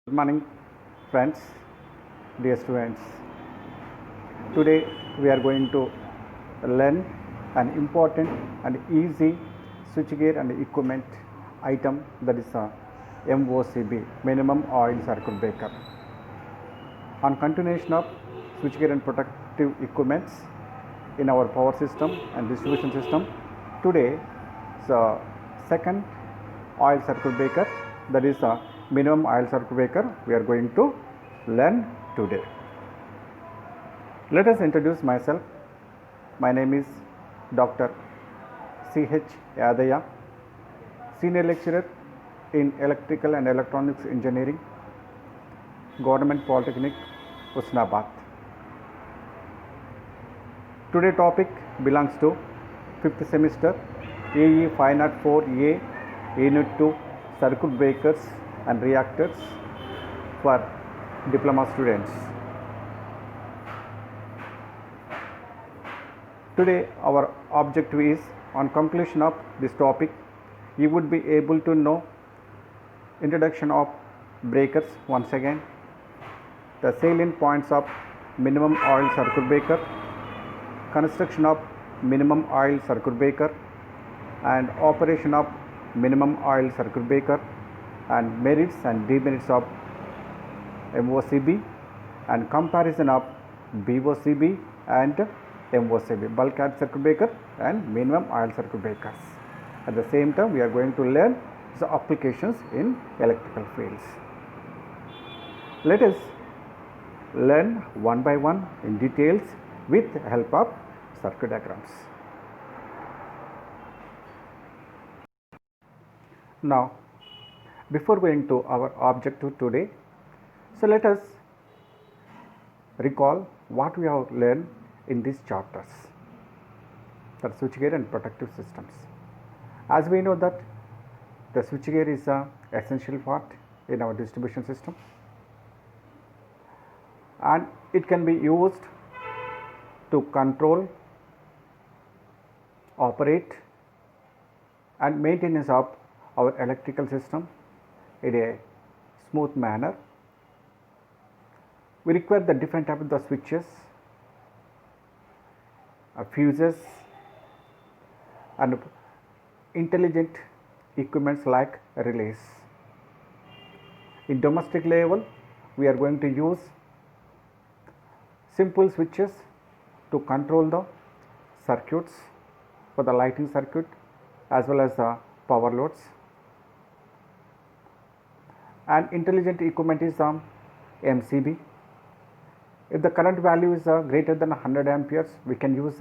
Good morning, friends, dear students. Today we are going to learn an important and easy switchgear and equipment item, that is a MOCB, minimum oil circuit breaker. On continuation of switchgear and protective equipments in our power system and distribution system, today the second oil circuit breaker, that is a minimum oil circuit breaker, we are going to learn today. Let us introduce myself. My name is Dr. C.H. Yadaya, Senior Lecturer in Electrical and Electronics Engineering, Government Polytechnic, Husnabad. Today topic belongs to 5th semester AE 504A Unit 2 Circuit Breakers and Reactors for diploma students. Today our objective is, on completion of this topic, you would be able to know introduction of breakers once again, the salient points of minimum oil circuit breaker, construction of minimum oil circuit breaker, and operation of minimum oil circuit breaker, and merits and demerits of MOCB, and comparison of BOCB and MOCB, bulk add circuit breaker and minimum oil circuit breakers. At the same time, we are going to learn the applications in electrical fields. Let us learn one by one in details with help of circuit diagrams. Now, before going to our objective today, so let us recall what we have learned in these chapters, that switchgear and protective systems. As we know that the switchgear is an essential part in our distribution system, and it can be used to control, operate and maintenance of our electrical system in a smooth manner. We require the different type of the switches, fuses and intelligent equipments like relays. In domestic level, we are going to use simple switches to control the circuits for the lighting circuit as well as the power loads. And intelligent equipment is MCB. If the current value is greater than 100 amperes, we can use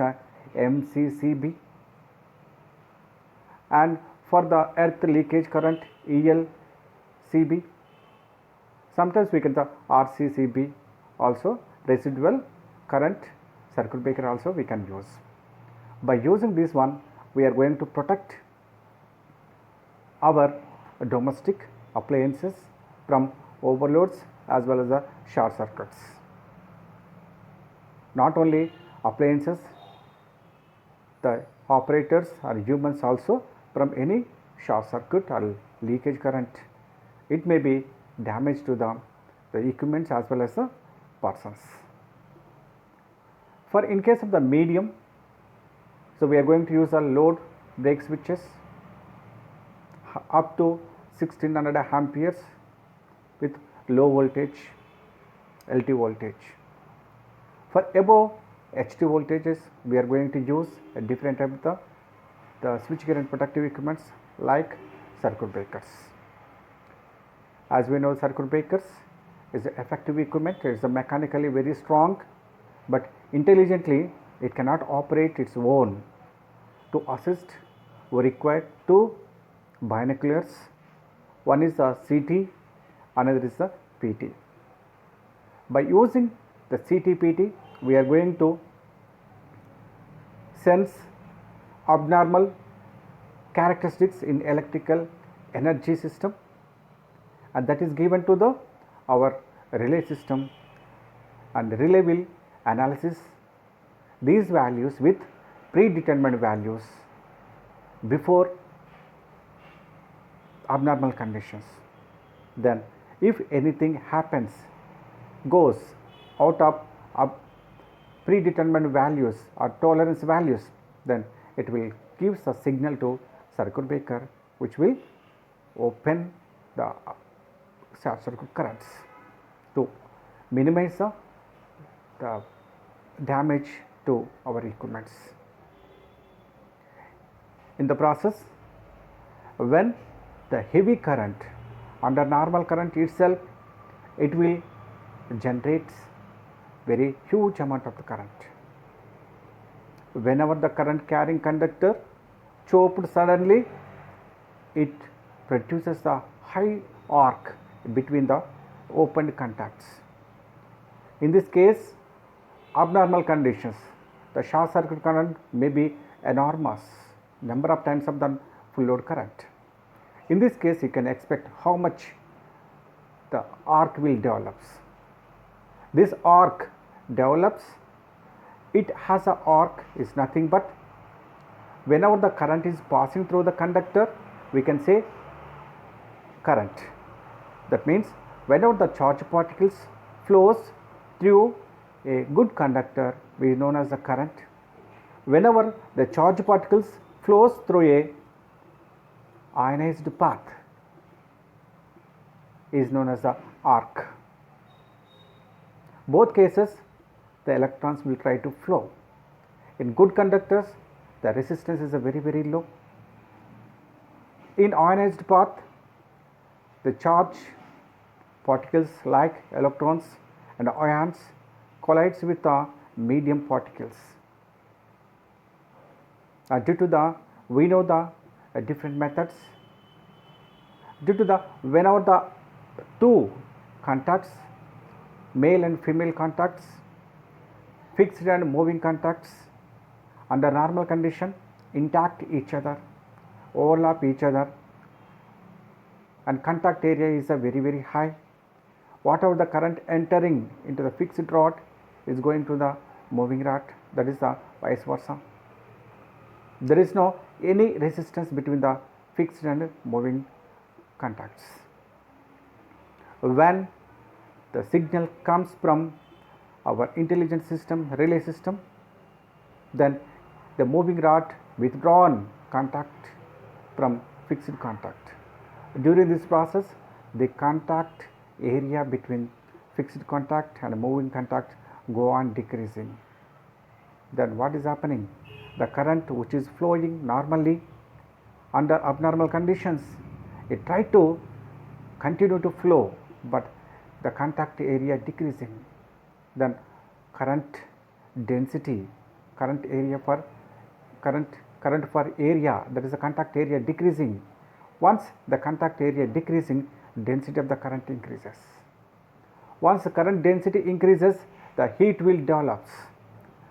MCCB. And for the earth leakage current, ELCB. Sometimes we get the RCCB also, residual current circuit breaker also we can use. By using this one, we are going to protect our domestic appliances from overloads as well as the short circuits. Not only appliances, the operators or humans also from any short circuit or leakage current. It may be damage to the equipments as well as the persons. For in case of the medium, so we are going to use a load break switches up to 1600 amperes with low voltage LT voltage. For above HT voltages, we are going to use a different type of the switchgear and protective equipments like circuit breakers. As we know, circuit breakers is an effective equipment. It is mechanically very strong, but intelligently it cannot operate its own. To assist, we require two binoculars. One is the CT, another is the PT. By using the CT-PT, we are going to sense abnormal characteristics in electrical energy system, and that is given to our relay system, and relay will analyze these values with predetermined values before abnormal conditions. Then If anything happens, goes out of predetermined values or tolerance values, then it will give a signal to circuit breaker, which will open the short circuit currents to minimize the damage to our equipments. In the process, when the heavy current under normal current itself, it will generate very huge amount of the current. Whenever the current carrying conductor choked suddenly, it produces a high arc between the opened contacts. In this case, abnormal conditions, the short circuit current may be enormous number of times of the full load current. In this case, you can expect how much the arc will develop. This arc develops, it has a arc is nothing but whenever the current is passing through the conductor, we can say current. That means whenever the charge particles flows through a good conductor, we known as the current. Whenever the charge particles flows through a ionized path, is known as the arc. Both cases, the electrons will try to flow. In good conductors, the resistance is very low. In ionized path, the charge particles like electrons and ions collides with the medium particles. Due to the, we know the different methods. Due to the, whenever the two contacts, male and female contacts, fixed and moving contacts, under normal condition, intact each other, overlap each other, and contact area is very high. Whatever the current entering into the fixed rod is going to the moving rod, that is the vice versa. There is no any resistance between the fixed and moving contacts. When the signal comes from our intelligent system, relay system, then the moving rod withdrawn contact from fixed contact. During this process, the contact area between fixed contact and moving contact go on decreasing. Then what is happening? The current which is flowing normally under abnormal conditions, it try to continue to flow, but the contact area decreasing. Then current density, current for area, that is the contact area decreasing. Once the contact area decreasing, density of the current increases. Once the current density increases, the heat will develop.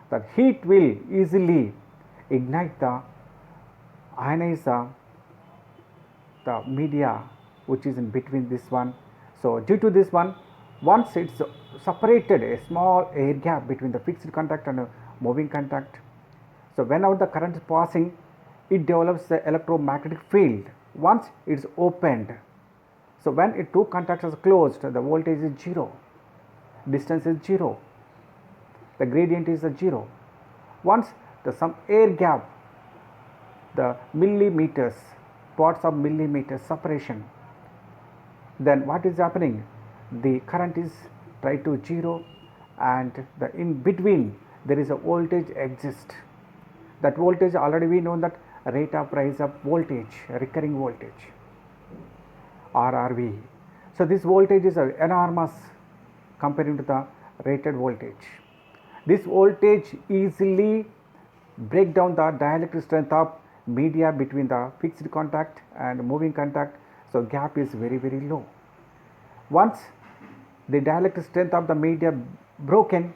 The heat will easily ignite the ionize the media which is in between this one. So due to this one, once it's separated a small air gap between the fixed contact and a moving contact, so whenever the current is passing, it develops the electromagnetic field. Once it's opened, so when two contacts are closed, the voltage is 0, distance is 0, the gradient is 0. Once the some air gap, the millimeters, parts of millimeters separation, then what is happening? The current is try to 0, and the in between there is a voltage exists. That voltage already we know that rate of rise of voltage, recurring voltage, RRV. So this voltage is enormous comparing to the rated voltage. This voltage easily break down the dielectric strength of media between the fixed contact and moving contact, so gap is very low. Once the dielectric strength of the media broken,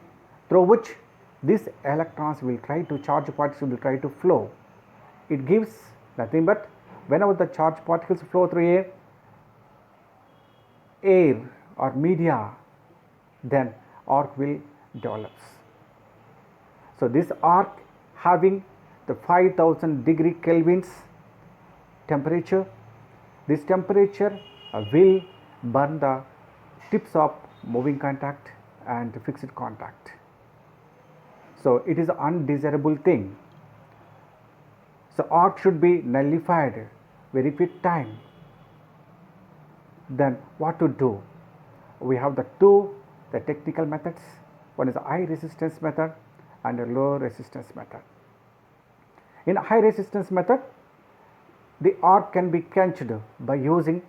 through which these electrons will try to, charge particles will try to flow, it gives nothing but whenever the charge particles flow through air or media, then arc will develop. So this arc having the 5000 degree Kelvins temperature, this temperature will burn the tips of moving contact and fixed contact. So it is an undesirable thing. So arc should be nullified very quick time. Then what to do? We have the technical methods. One is the high resistance method and a low resistance method. In high resistance method, the arc can be quenched by using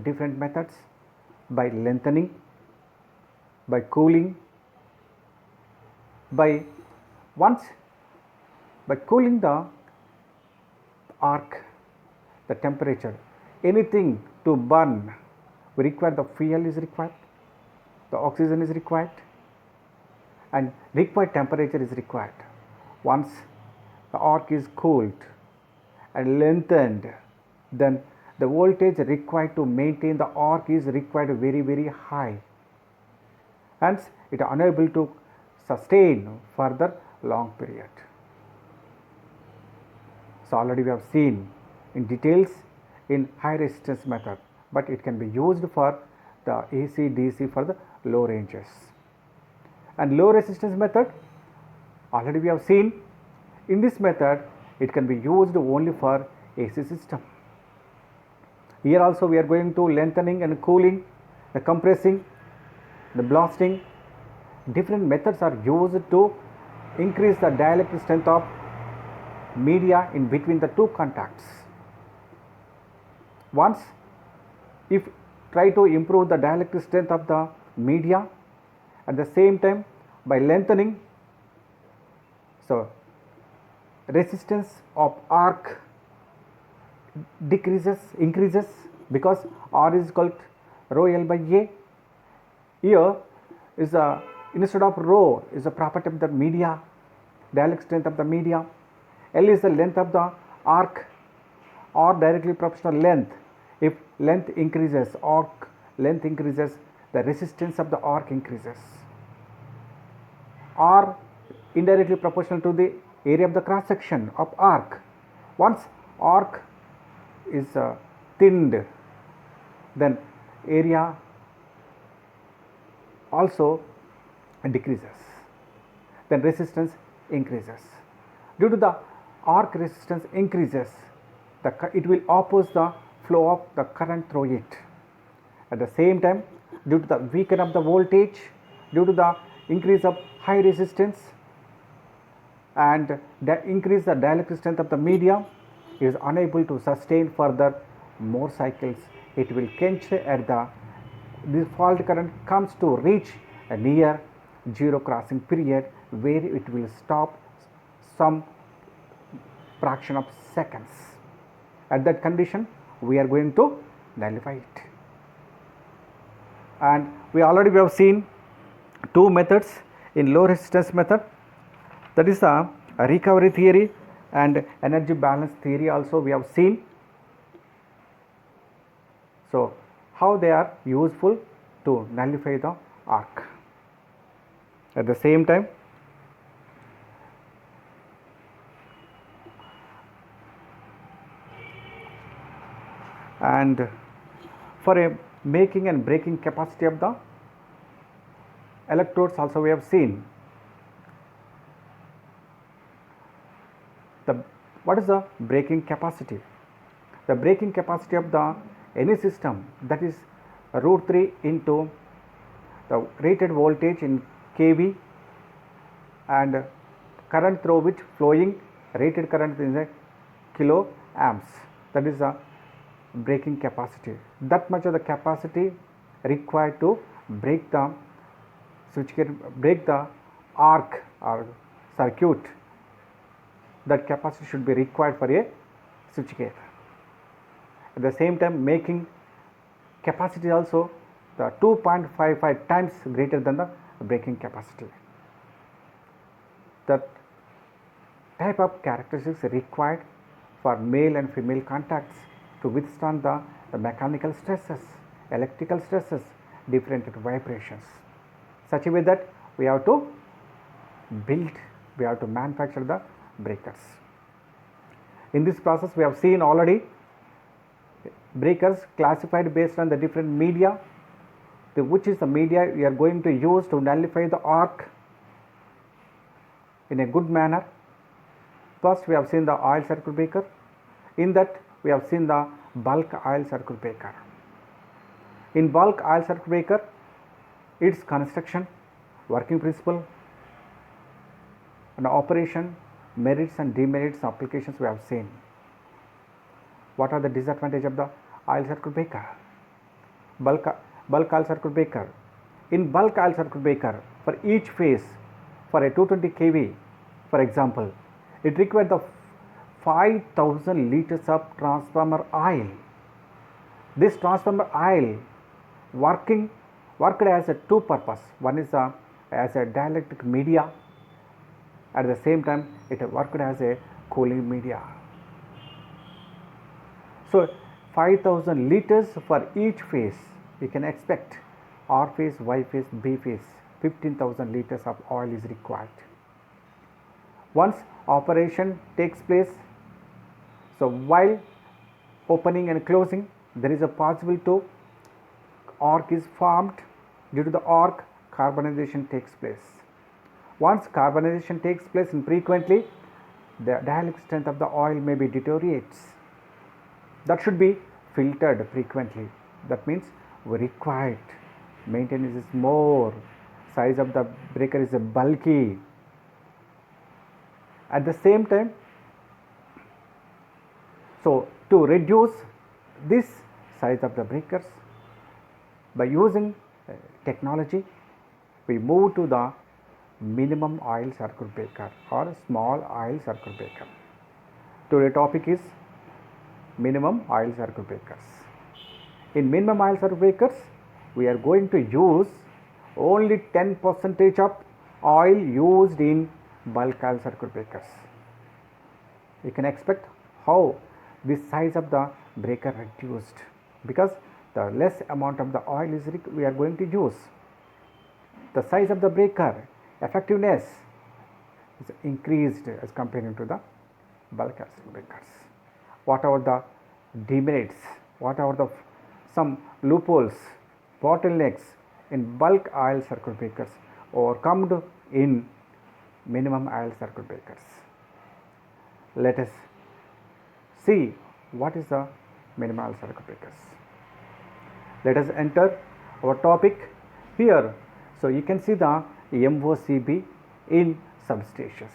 different methods, by lengthening, by cooling, by cooling the arc, the temperature, anything to burn, we require the fuel is required, the oxygen is required, and required temperature is required. Once the arc is cooled and lengthened, then the voltage required to maintain the arc is required very high. Hence, it is unable to sustain further long period. So already we have seen in details in high resistance method, but it can be used for the AC DC for the low ranges. And low resistance method, already we have seen, in this method it can be used only for AC system. Here also we are going to lengthening and cooling, the compressing, the blasting. Different methods are used to increase the dielectric strength of media in between the two contacts. Once, if try to improve the dielectric strength of the media, at the same time by lengthening, so resistance of arc increases, because R is equal to rho L by A. Here is a, instead of rho is a property of the media, dielectric strength of the media. L is the length of the arc, or directly proportional length. If length increases, arc length increases, the resistance of the arc increases. R indirectly proportional to the area of the cross section of arc. Once arc is thinned, then area also decreases, then resistance increases. Due to the arc resistance increases, it will oppose the flow of the current through it. At the same time, due to the weaken of the voltage, due to the increase of high resistance and the increase the dielectric strength of the media, it is unable to sustain further more cycles. It will quench at the fault current comes to reach a near zero crossing period, where it will stop some fraction of seconds. At that condition, we are going to nullify it. And we have seen two methods in low resistance method, that is the recovery theory and energy balance theory also we have seen. So how they are useful to nullify the arc. At the same time, and for a making and breaking capacity of the electrodes also we have seen. What is the breaking capacity? The breaking capacity of the any system, that is root 3 into the rated voltage in kV and current through which flowing rated current is a kilo amps. That is the breaking capacity. That much of the capacity required to break the switchgear, break the arc or circuit. That capacity should be required for a switchgear. At the same time, making capacity also the 2.55 times greater than the breaking capacity. That type of characteristics required for male and female contacts to withstand the mechanical stresses, electrical stresses, different vibrations, such a way that we have to manufacture the breakers. In this process, we have seen already breakers classified based on the different media, which is the media we are going to use to nullify the arc in a good manner. First we have seen the oil circuit breaker. In that we have seen the bulk oil circuit breaker. In bulk oil circuit breaker, its construction, working principle and operation, merits and demerits, applications we have seen. What are the disadvantages of the oil circuit breaker? Bulk oil circuit breaker. In bulk oil circuit breaker, for each phase, for a 220 kV, for example, it required the 5000 liters of transformer oil. This transformer oil worked as a two purpose. One is as a dielectric media. At the same time, it worked as a cooling media. So 5000 liters for each phase. We can expect R phase, Y phase, B phase, 15,000 liters of oil is required. Once operation takes place, so while opening and closing, there is a possibility to arc is formed. Due to the arc, carbonization takes place. Once carbonization takes place infrequently, the dielectric strength of the oil may be deteriorates. That should be filtered frequently. That means we required maintenance is more, size of the breaker is bulky. At the same time, so to reduce this size of the breakers, by using technology, we move to the minimum oil circuit breaker or small oil circuit breaker. Today's topic is minimum oil circuit breakers. In minimum oil circuit breakers, we are going to use only 10% of oil used in bulk oil circuit breakers. You can expect how this size of the breaker reduced, because the less amount of the oil is we are going to use. The size of the breaker effectiveness is increased as compared to the bulk oil circuit breakers. What are the demerits? What are the some loopholes, bottlenecks in bulk oil circuit breakers overcome in minimum oil circuit breakers? Let us see what is the minimum oil circuit breakers. Let us enter our topic here. So you can see the MOCB in substations.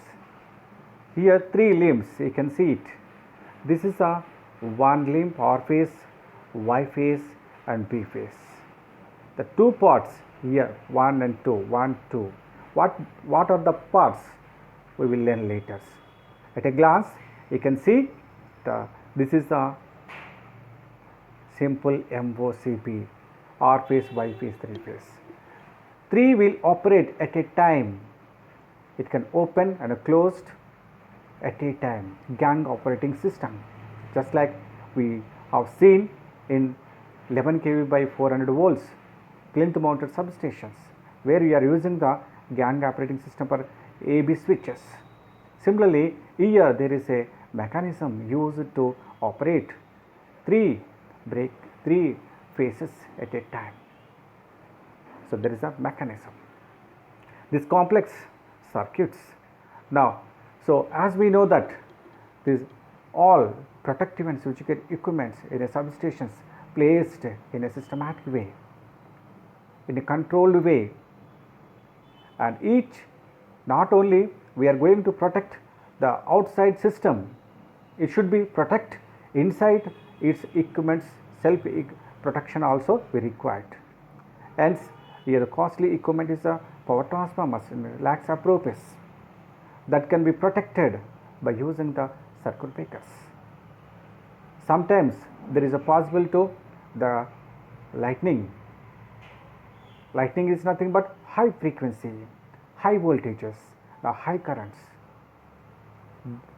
Here three limbs, you can see it. This is a one limb, R phase, Y phase and B phase. The two parts here, 1 and 2, 1, 2. What are the parts? We will learn later. At a glance, you can see this is a simple MOCB, R phase, Y phase, 3 phase. 3 will operate at a time. It can open and closed at a time. Gang operating system. Just like we have seen in 11 kV by 400 volts plinth mounted substations, where we are using the gang operating system for AB switches. Similarly, here there is a mechanism used to operate three phases at a time. So there is a mechanism. This complex circuits. Now, so as we know that this all protective and switchgear equipments in a substations placed in a systematic way, in a controlled way, and each not only we are going to protect the outside system, it should be protect inside its equipments. Self protection also be required. Hence here the costly equipment is a power transformers in lakhs of rupees that can be protected by using the circuit breakers. Sometimes there is a possible to the lightning. Lightning is nothing but high frequency, high voltages, the high currents.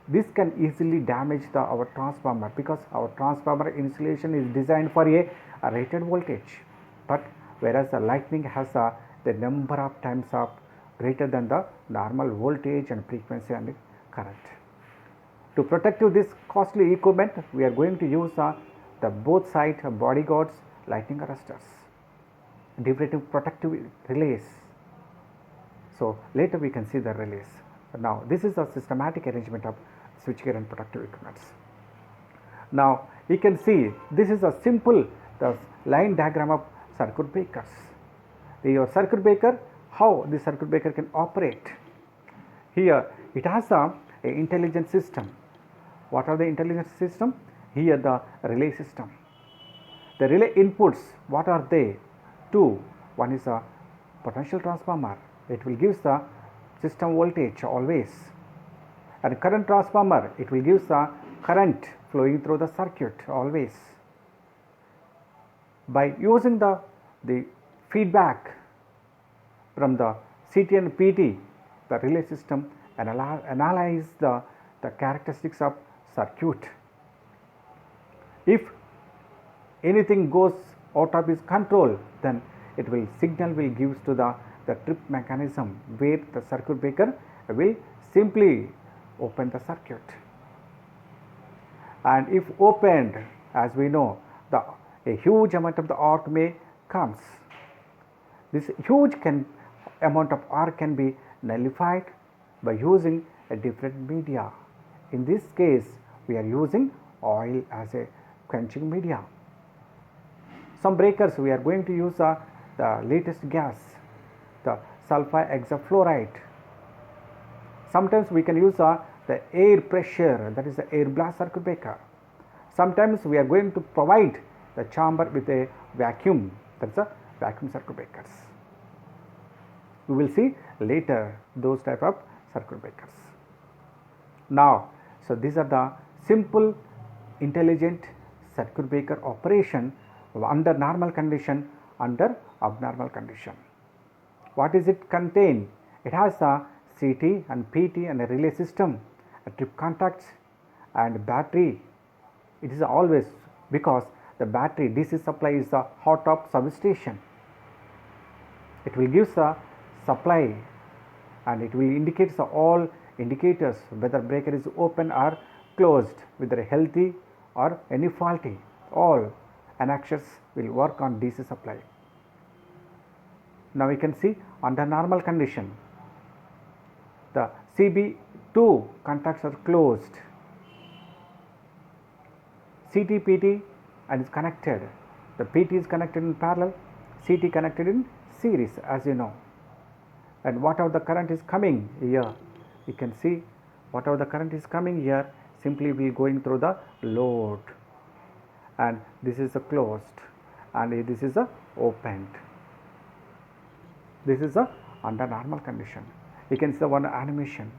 This can easily damage our transformer, because our transformer insulation is designed for a rated voltage. But whereas the lightning has the number of times of greater than the normal voltage and frequency and current. To protect this costly equipment, we are going to use the both side bodyguards lightning arresters. different protective relays. So later we can see the relays. Now this is a systematic arrangement of switchgear and protective equipments. Now you can see this is a simple the line diagram of circuit breakers. Your circuit breaker, how the circuit breaker can operate. Here it has a intelligent system. What are the intelligent system? Here the relay system. The relay inputs, what are they? Two. One is a potential transformer. It will give the system voltage always. And current transformer, it will give the current flowing through the circuit always. By using the feedback from the CT and PT, the relay system analyze the characteristics of circuit. If anything goes out of its control, then it will signal will gives to the trip mechanism, where the circuit breaker will simply open the circuit. And if opened, as we know, a huge amount of the arc may comes. This huge amount of arc can be nullified by using a different media. In this case, we are using oil as a quenching media. Some breakers we are going to use the latest gas, the sulfur hexafluoride. Sometimes we can use the air pressure, that is the air blast circuit breaker. Sometimes we are going to provide the chamber with a vacuum, that is a vacuum circuit breakers. We will see later those type of circuit breakers. Now, so these are the simple intelligent circuit breaker operation under normal condition, under abnormal condition. What is it contain? It has a CT and PT and a relay system, a trip contacts and battery. It is always because the battery DC supply is the hot top substation. It will give the supply and it will indicate all indicators whether breaker is open or closed, whether healthy or any faulty. All annexures will work on DC supply. Now we can see under normal condition, the CB2 contacts are closed, CT PT and is connected. The PT is connected in parallel, CT connected in series, as you know. And whatever the current is coming here, you can see whatever the current is coming here simply will going through the load, and this is a closed and this is a opened. This is a under normal condition. You can see the one animation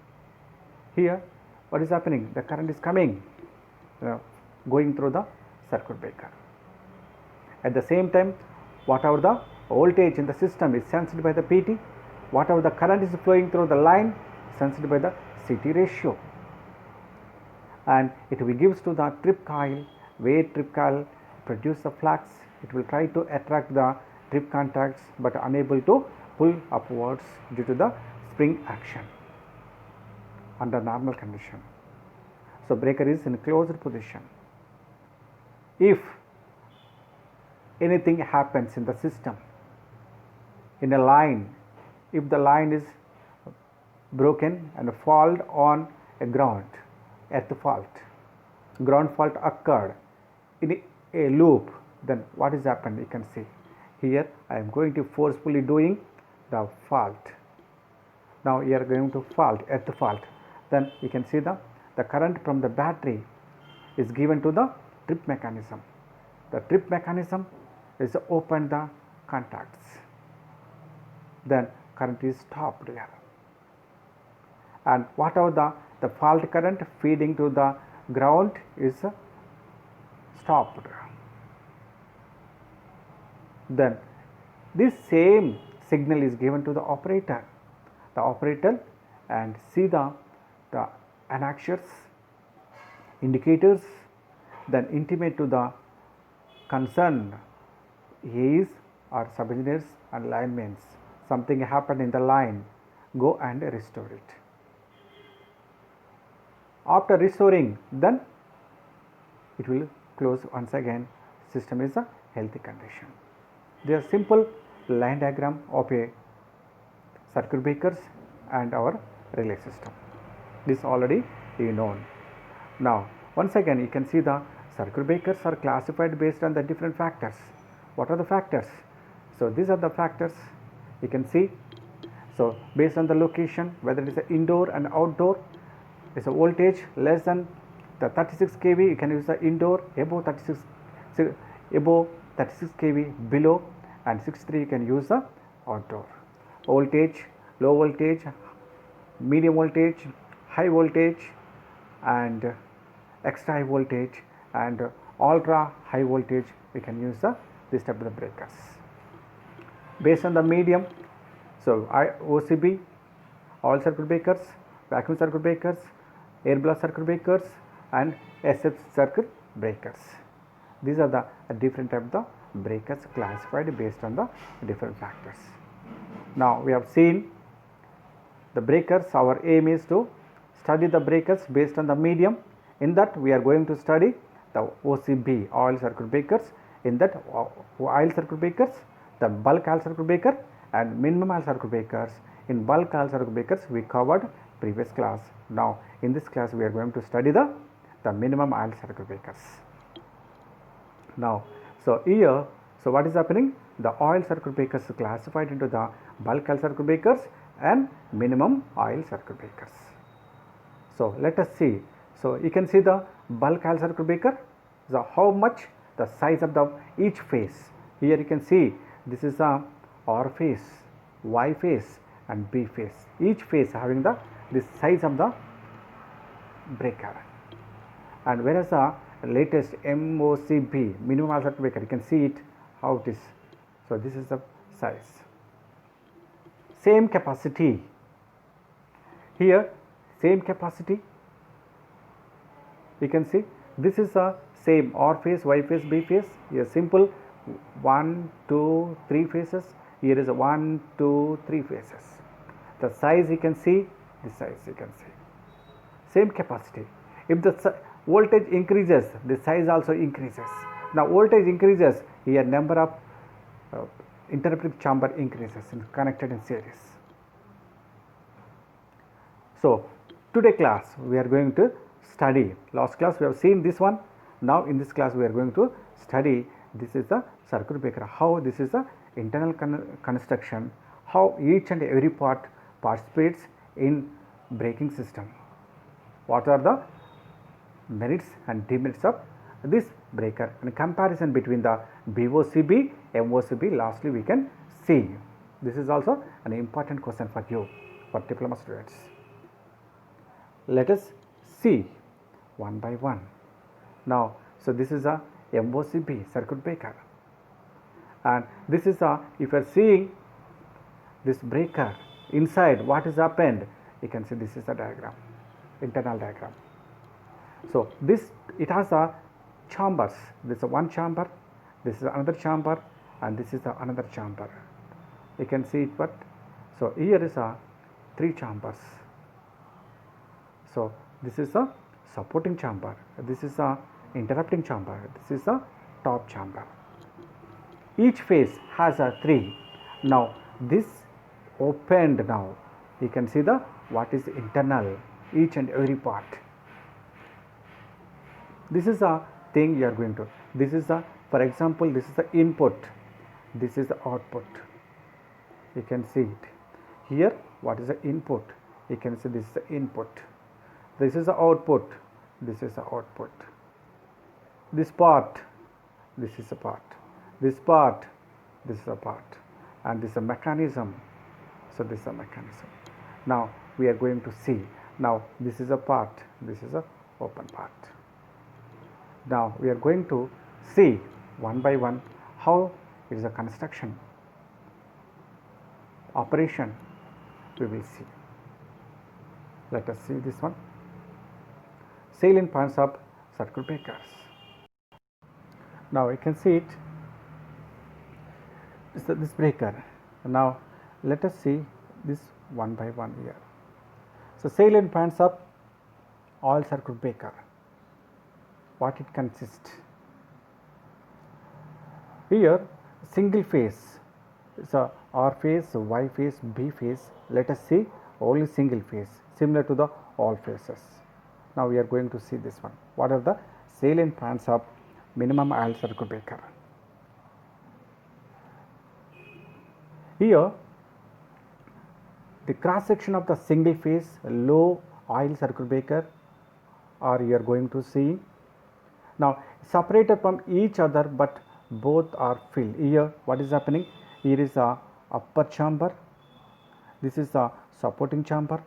here. What is happening? The current is coming going through the circuit breaker. At the same time, whatever the voltage in the system is sensed by the PT, whatever the current is flowing through the line sensed by the CT ratio, and it will gives to the trip coil, where trip coil produce the flux. It will try to attract the trip contacts but unable to pull upwards due to the spring action under normal condition. So breaker is in closed position. If anything happens in the system, in a line, if the line is broken and fault on a ground, earth fault, ground fault occurred in a loop, then what is happened? You can see here I am going to forcefully doing the fault. Now you are going to fault, earth fault. Then you can see the current from the battery is given to the trip mechanism. The trip mechanism is open the contacts. Then current is stopped here. And whatever the fault current feeding to the ground is stopped. Then this same signal is given to the operator. The operator and see the annexures, indicators, then intimate to the concerned AEs or sub-engineers and linemen. Something happened in the line, go and restore it. After restoring, then it will close once again. System is a healthy condition. They are simple line diagram of a circuit breakers and our relay system. This already you known. Now once again you can see the circuit breakers are classified based on the different factors. What are the factors? So these are the factors you can see. So based on the location, whether it is indoor and outdoor, is a voltage less than the 36 kV, you can use the indoor. Above 36 kV, below and 63 you can use the outdoor. Voltage, low voltage, medium voltage, high voltage and extra high voltage and ultra high voltage, we can use this type of the breakers. Based on the medium, so OCB, oil circuit breakers, vacuum circuit breakers, air blast circuit breakers and SF circuit breakers. These are the different type of the breakers classified based on the different factors. Now we have seen the breakers. Our aim is to study the breakers based on the medium. In that we are going to study the OCB, oil circuit breakers. In that oil circuit breakers, the bulk oil circuit breaker and minimum oil circuit breakers. In bulk oil circuit breakers we covered previous class. Now in this class we are going to study the minimum oil circuit breakers. Now so here, so what is happening? The oil circuit breakers are classified into the bulk oil circuit breakers and minimum oil circuit breakers. So let us see. So you can see the bulk oil circuit breaker, so how much the size of the each phase. Here you can see this is the R phase, Y phase and B phase. Each phase having the this size of the breaker. And whereas the latest MOCB, minimum oil circuit breaker, you can see it how it is. So this is the size. Same capacity. Here same capacity. You can see this is the same R phase, Y phase, B phase. Here simple 1, 2, 3 phases. Here is a 1, 2, 3 phases. The size you can see, this size you can see. Same capacity. If the voltage increases, the size also increases. Now voltage increases, here number of interrupting chamber increases connected in series. So today class we are going to study. Last class we have seen this one. Now in this class we are going to study this is the circuit breaker, how this is the internal construction, how each and every part participates in braking system. What are the merits and demerits of this breaker and comparison between the BOCB, MOCB. Lastly we can see. This is also an important question for you, for diploma students. Let us see one by one. Now so this is a MOCB circuit breaker, and this is a, if you are seeing this breaker inside what is happened, you can see this is the diagram, internal diagram. So this, it has a chambers. This is one chamber, this is another chamber and this is the another chamber. You can see it, but so here is a 3 chambers. So this is a supporting chamber, this is a interrupting chamber, this is a top chamber. Each phase has a 3. Now this opened, now you can see the what is internal, each and every part. This is a thing you are going to, this is the, for example, this is the input, this is the output. You can see it here. What is the input? You can see this is the input, this is the output, this is the output. This part, this is a part, this part, this is a part, and this is a mechanism. So this is a mechanism. Now we are going to see. Now this is a part, this is a open part. Now we are going to see one by one how it is a construction, operation we will see. Let us see this one. Salient points of circuit breakers. Now you can see it, this breaker. Now let us see this one by one here. So salient points of oil circuit breaker, what it consists. Here single phase, So R phase, Y phase, B phase. Let us see only single phase similar to the all phases. Now we are going to see this one. What are the salient points of minimum oil circuit breaker? Here the cross section of the single phase low oil circuit breaker are you are going to see. Now separated from each other but both are filled. Here what is happening? Here is a upper chamber, this is a supporting chamber,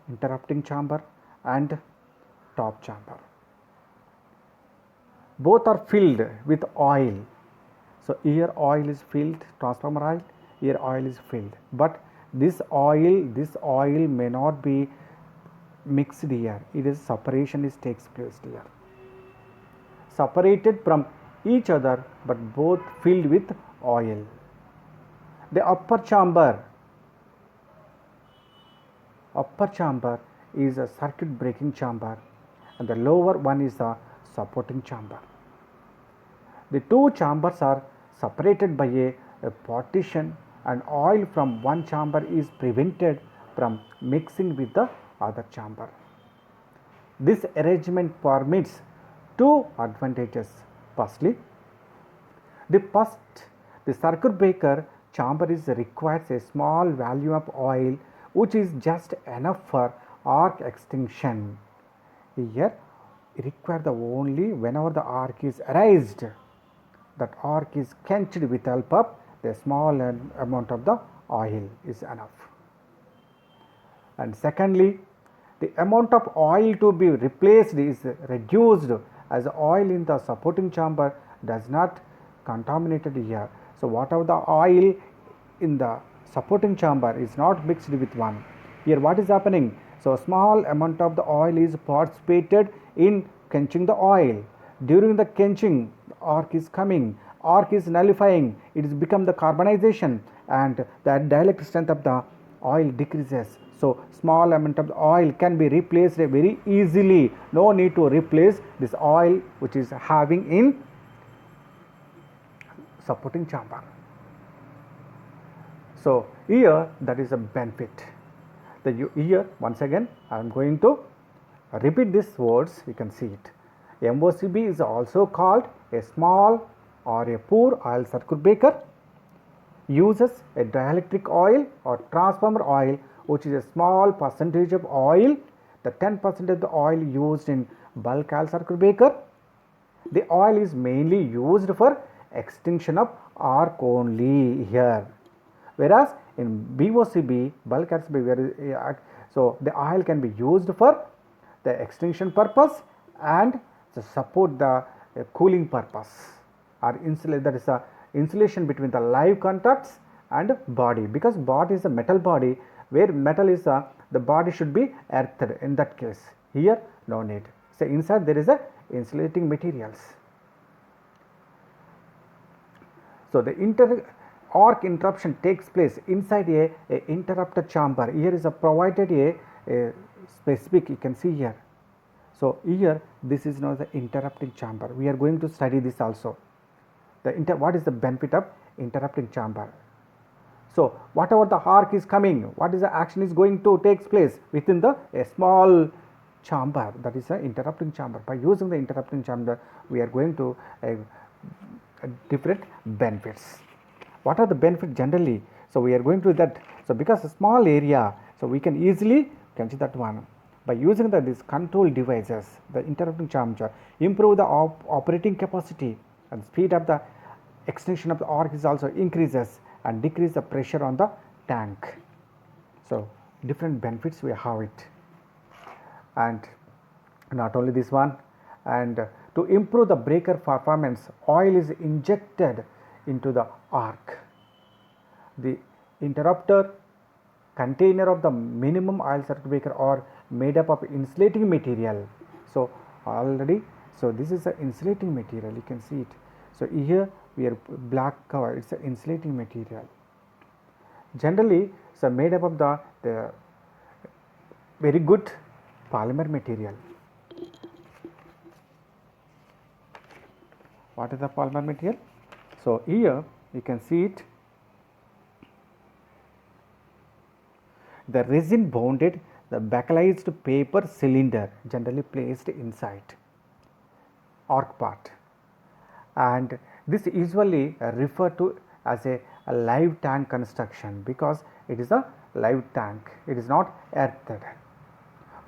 interrupting chamber and top chamber. Both are filled with oil. So here oil is filled, transformer oil, here oil is filled, but this oil may not be mixed here. It is separation is takes place here, separated from each other but both filled with oil. The upper chamber is a circuit breaking chamber and the lower one is a supporting chamber. The two chambers are separated by a partition and oil from one chamber is prevented from mixing with the other chamber. This arrangement permits two advantages. Firstly, the circuit breaker chamber is requires a small volume of oil which is just enough for arc extinction. Here require the only whenever the arc is raised, that arc is quenched with help of the small amount of the oil is enough. And secondly, the amount of oil to be replaced is reduced as oil in the supporting chamber does not contaminated here. So whatever the oil in the supporting chamber is not mixed with one. Here what is happening? So small amount of the oil is participated in quenching the oil. During the quenching, arc is coming, arc is nullifying, it is become the carbonization and the dielectric strength of the oil decreases. So small amount of the oil can be replaced very easily. No need to replace this oil which is having in supporting chamber. So here that is a benefit. Here once again I am going to repeat these words, you can see it. MOCB is also called a small or a poor oil circuit breaker, uses a dielectric oil or transformer oil which is a small percentage of oil, the 10% of the oil used in bulk oil circuit breaker. The oil is mainly used for extinction of arc only here, whereas in BOCB bulk oil so the oil can be used for the extinction purpose and to support the cooling purpose or insulate, that is a insulation between the live contacts and body, because body is a metal body where metal is the body should be earthed. In that case here no need. So inside there is a insulating materials. So the arc interruption takes place inside a interrupter chamber. Here is a provided a specific, you can see here. So here this is now the interrupting chamber. We are going to study this also. What is the benefit of interrupting chamber? So whatever the arc is coming, what is the action is going to takes place within the a small chamber, that is a interrupting chamber. By using the interrupting chamber we are going to different benefits. What are the benefits generally? So we are going to that. So because a small area, so we can easily see that one. By using these control devices, the interrupting chamber improve the operating capacity and speed up the extension of the arc is also increases and decrease the pressure on the tank. So different benefits we have it. And not only this one, and to improve the breaker performance, oil is injected into the arc. The interrupter container of the minimum oil circuit breaker are made up of insulating material. So already, so this is the insulating material, you can see it. So here we are black cover, it's an insulating material. Generally it's made up of the very good polymer material. What is the polymer material? So here you can see it, the resin bounded the bakelized paper cylinder generally placed inside arc part, and this usually referred to as a live tank construction because it is a live tank, it is not earthed.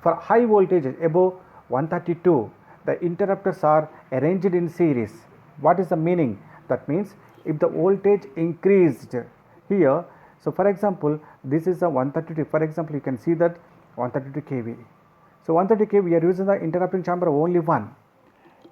For high voltages above 132, the interrupters are arranged in series. What is the meaning? That means if the voltage increased here, so for example, this is a 132, for example, you can see that 132 kV. So 130 kV, we are using the interrupting chamber only one.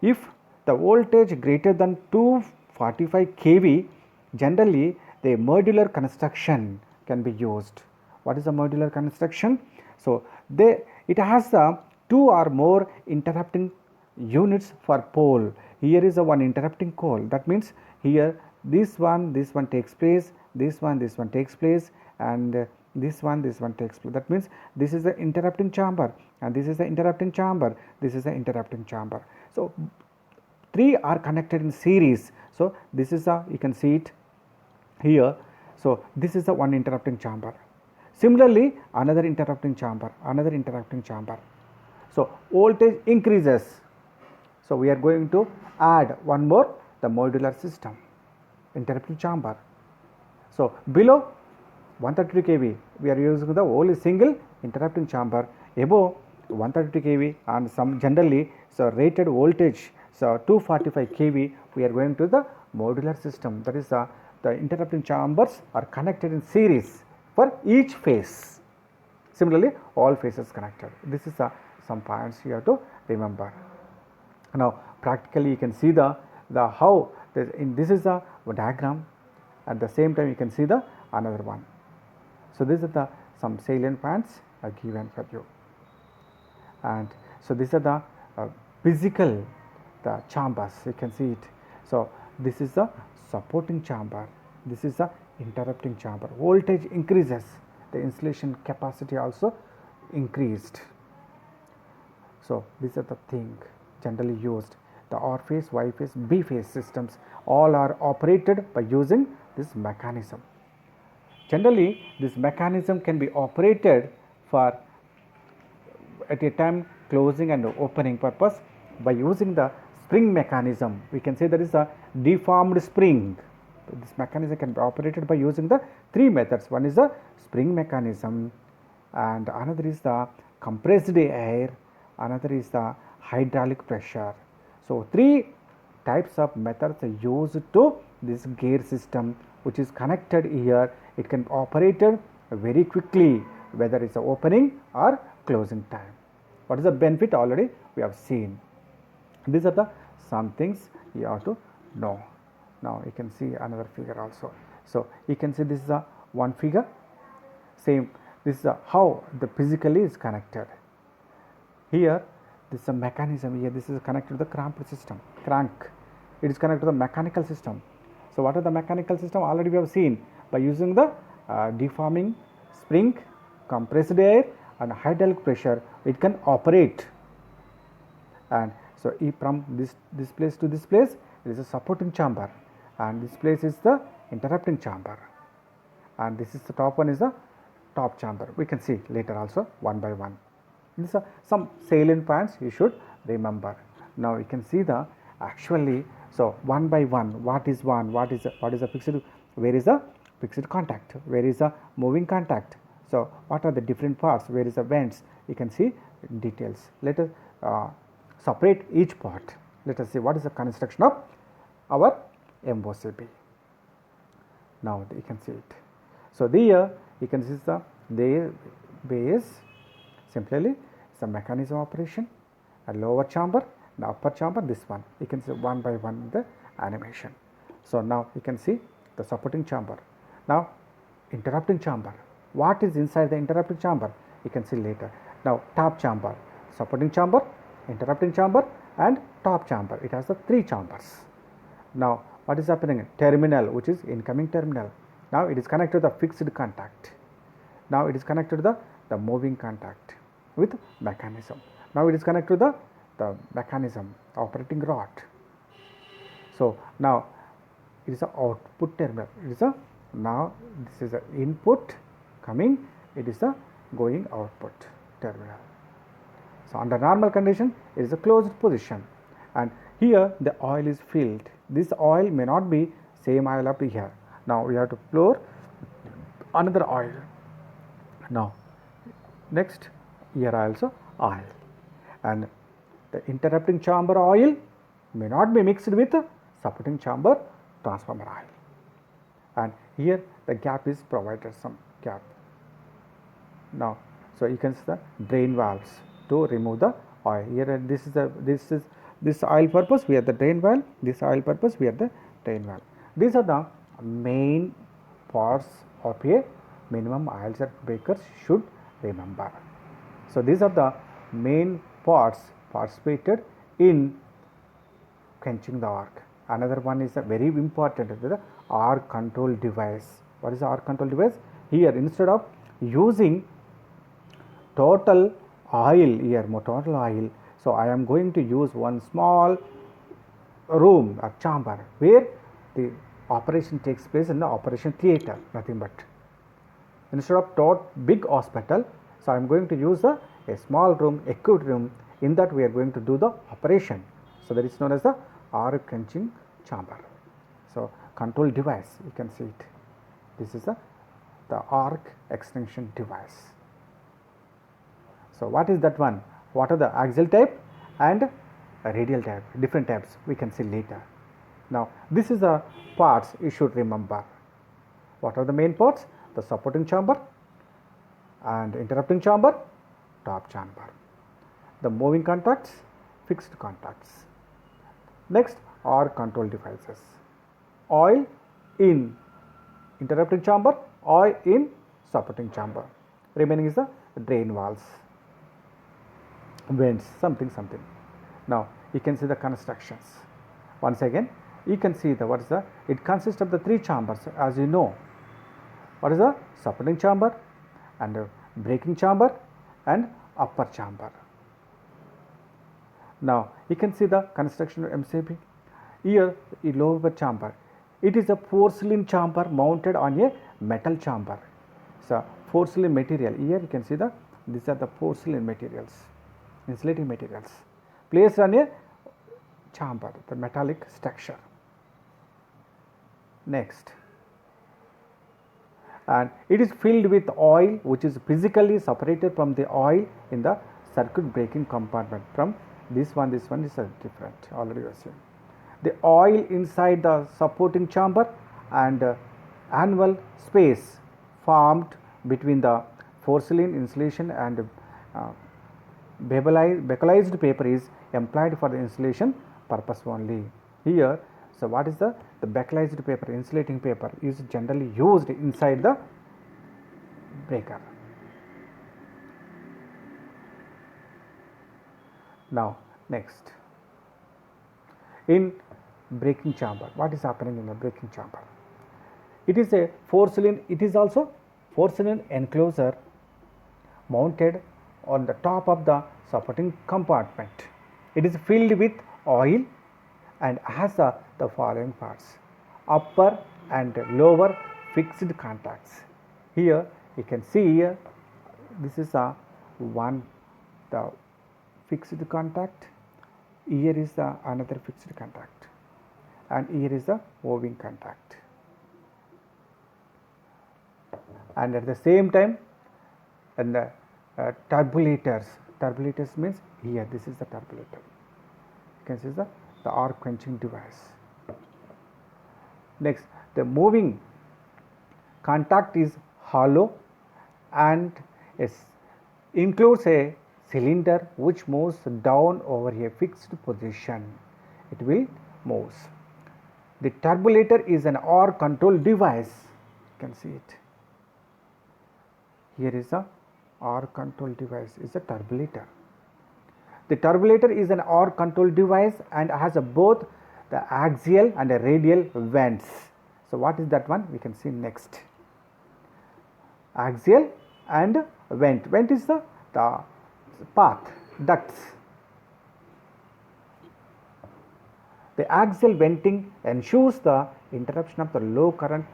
If the voltage greater than 245 kV, generally the modular construction can be used. What is the modular construction? So it has the two or more interrupting units for pole. Here is a one interrupting pole. That means here this one takes place, this one takes place, and this one takes place. That means this is the interrupting chamber, and this is the interrupting chamber, this is the interrupting chamber. So three are connected in series. So this is a, you can see it here. So this is the one interrupting chamber. Similarly, another interrupting chamber, another interrupting chamber. So voltage increases. So we are going to add one more, the modular system, interrupting chamber. So below 132 kV, we are using the only single interrupting chamber. Above 132 kV and some generally so rated voltage, so 245 kV, we are going to the modular system. That is the interrupting chambers are connected in series for each phase. Similarly, all phases connected. This is some points you have to remember. Now practically you can see the how this is the diagram. At the same time you can see the another one. So this is the some salient points are given for you, and so these are the physical the chambers, you can see it. So this is the supporting chamber, this is the interrupting chamber. Voltage increases, the insulation capacity also increased. So these are the thing generally used. The R phase, Y phase, B phase systems all are operated by using this mechanism. Generally this mechanism can be operated for at a time closing and opening purpose by using the spring mechanism. We can say there is a deformed spring. This mechanism can be operated by using the three methods. One is the spring mechanism, and another is the compressed air, another is the hydraulic pressure. So three types of methods are used to this gear system which is connected here. It can be operated very quickly whether it's opening or closing time. What is the benefit? Already we have seen. These are the some things you have to know. Now you can see another figure also. So you can see this is a one figure. Same, this is how the physically is connected. Here this is a mechanism. Here this is connected to the crank system. Crank. It is connected to the mechanical system. So what are the mechanical system? Already we have seen by using the deforming spring, compressed air, and hydraulic pressure, it can operate. And so from this place to this place, it is a supporting chamber, and this place is the interrupting chamber, and this is the top one is the top chamber. We can see later also one by one. These are some salient points you should remember. Now you can see the actually, so one by one, what is one, what is a fixed, where is the fixed contact, where is the moving contact, so what are the different parts, where is the vents, you can see details. Let us separate each part. Let us see what is the construction of our MOCB. Now you can see it. So there you can see the base, simply it's a mechanism operation, a lower chamber, the upper chamber, this one. You can see one by one the animation. So now you can see the supporting chamber. Now interrupting chamber. What is inside the interrupting chamber? You can see later. Now top chamber, supporting chamber, interrupting chamber, and top chamber. It has the three chambers. Now what is happening? Terminal, which is incoming terminal. Now it is connected to the fixed contact. Now it is connected to the moving contact with mechanism. Now it is connected to the mechanism operating rod. So now it is a output terminal. It is a, now this is a input coming. It is a going output terminal. So under normal condition it is a closed position, and here the oil is filled. This oil may not be same oil up here. Now we have to pour another oil. Now next here also oil, and the interrupting chamber oil may not be mixed with supporting chamber transformer oil, and here the gap is provided, some gap. Now so you can see the drain valves to remove the oil. Here this oil purpose we have the drain valve, this oil purpose we have the drain valve. These are the main parts of a minimum oil jet breaker should remember. So these are the main parts participated in quenching the arc. Another one is a very important, the arc control device. What is the arc control device? Here instead of using total oil, here total oil, so I am going to use one small room or chamber where the operation takes place in the operation theater, nothing but. Instead of big hospital, so I am going to use a small room, equipped room. In that we are going to do the operation. So that is known as the arc quenching chamber. So control device, you can see it. This is the arc extension device. So what is that one? What are the axial type and radial type? Different types we can see later. Now this is the parts you should remember. What are the main parts? The supporting chamber and interrupting chamber, top chamber. The moving contacts, fixed contacts. Next arc control devices. Oil in interrupting chamber, oil in supporting chamber. Remaining is the drain valves, vents, something. Now you can see the constructions. Once again you can see it consists of the three chambers, as you know. What is the supporting chamber and braking chamber and upper chamber. Now you can see the construction of MCB. Here in lower chamber, it is a porcelain chamber mounted on a metal chamber. So porcelain material, here you can see these are the porcelain materials, insulating materials placed on a chamber, the metallic structure. Next, and it is filled with oil which is physically separated from the oil in the circuit breaking compartment. From this one is different, already you have seen. The oil inside the supporting chamber and annual space formed between the porcelain insulation and becalized paper is employed for the insulation purpose only. Here, so what is the becalized paper, insulating paper is generally used inside the breaker. Now next, in braking chamber, what is happening in the braking chamber? It is a porcelain, it is also porcelain enclosure mounted on the top of the supporting compartment. It is filled with oil and has the following parts: upper and lower fixed contacts. Here you can see here, this is the fixed contact, here is the another fixed contact, and here is the moving contact. And at the same time, and the turbulators means here, this is the turbulator. You can see the arc quenching device. Next, the moving contact is hollow and includes a cylinder which moves down over a fixed position. It will move. The turbulator is an arc control device. You can see it. Here is a arc control device, is a turbulator. The turbulator is an arc control device and has both the axial and a radial vents. So what is that one? We can see next. Axial and vent. Vent is the path, ducts. The axial venting ensures the interruption of the low current,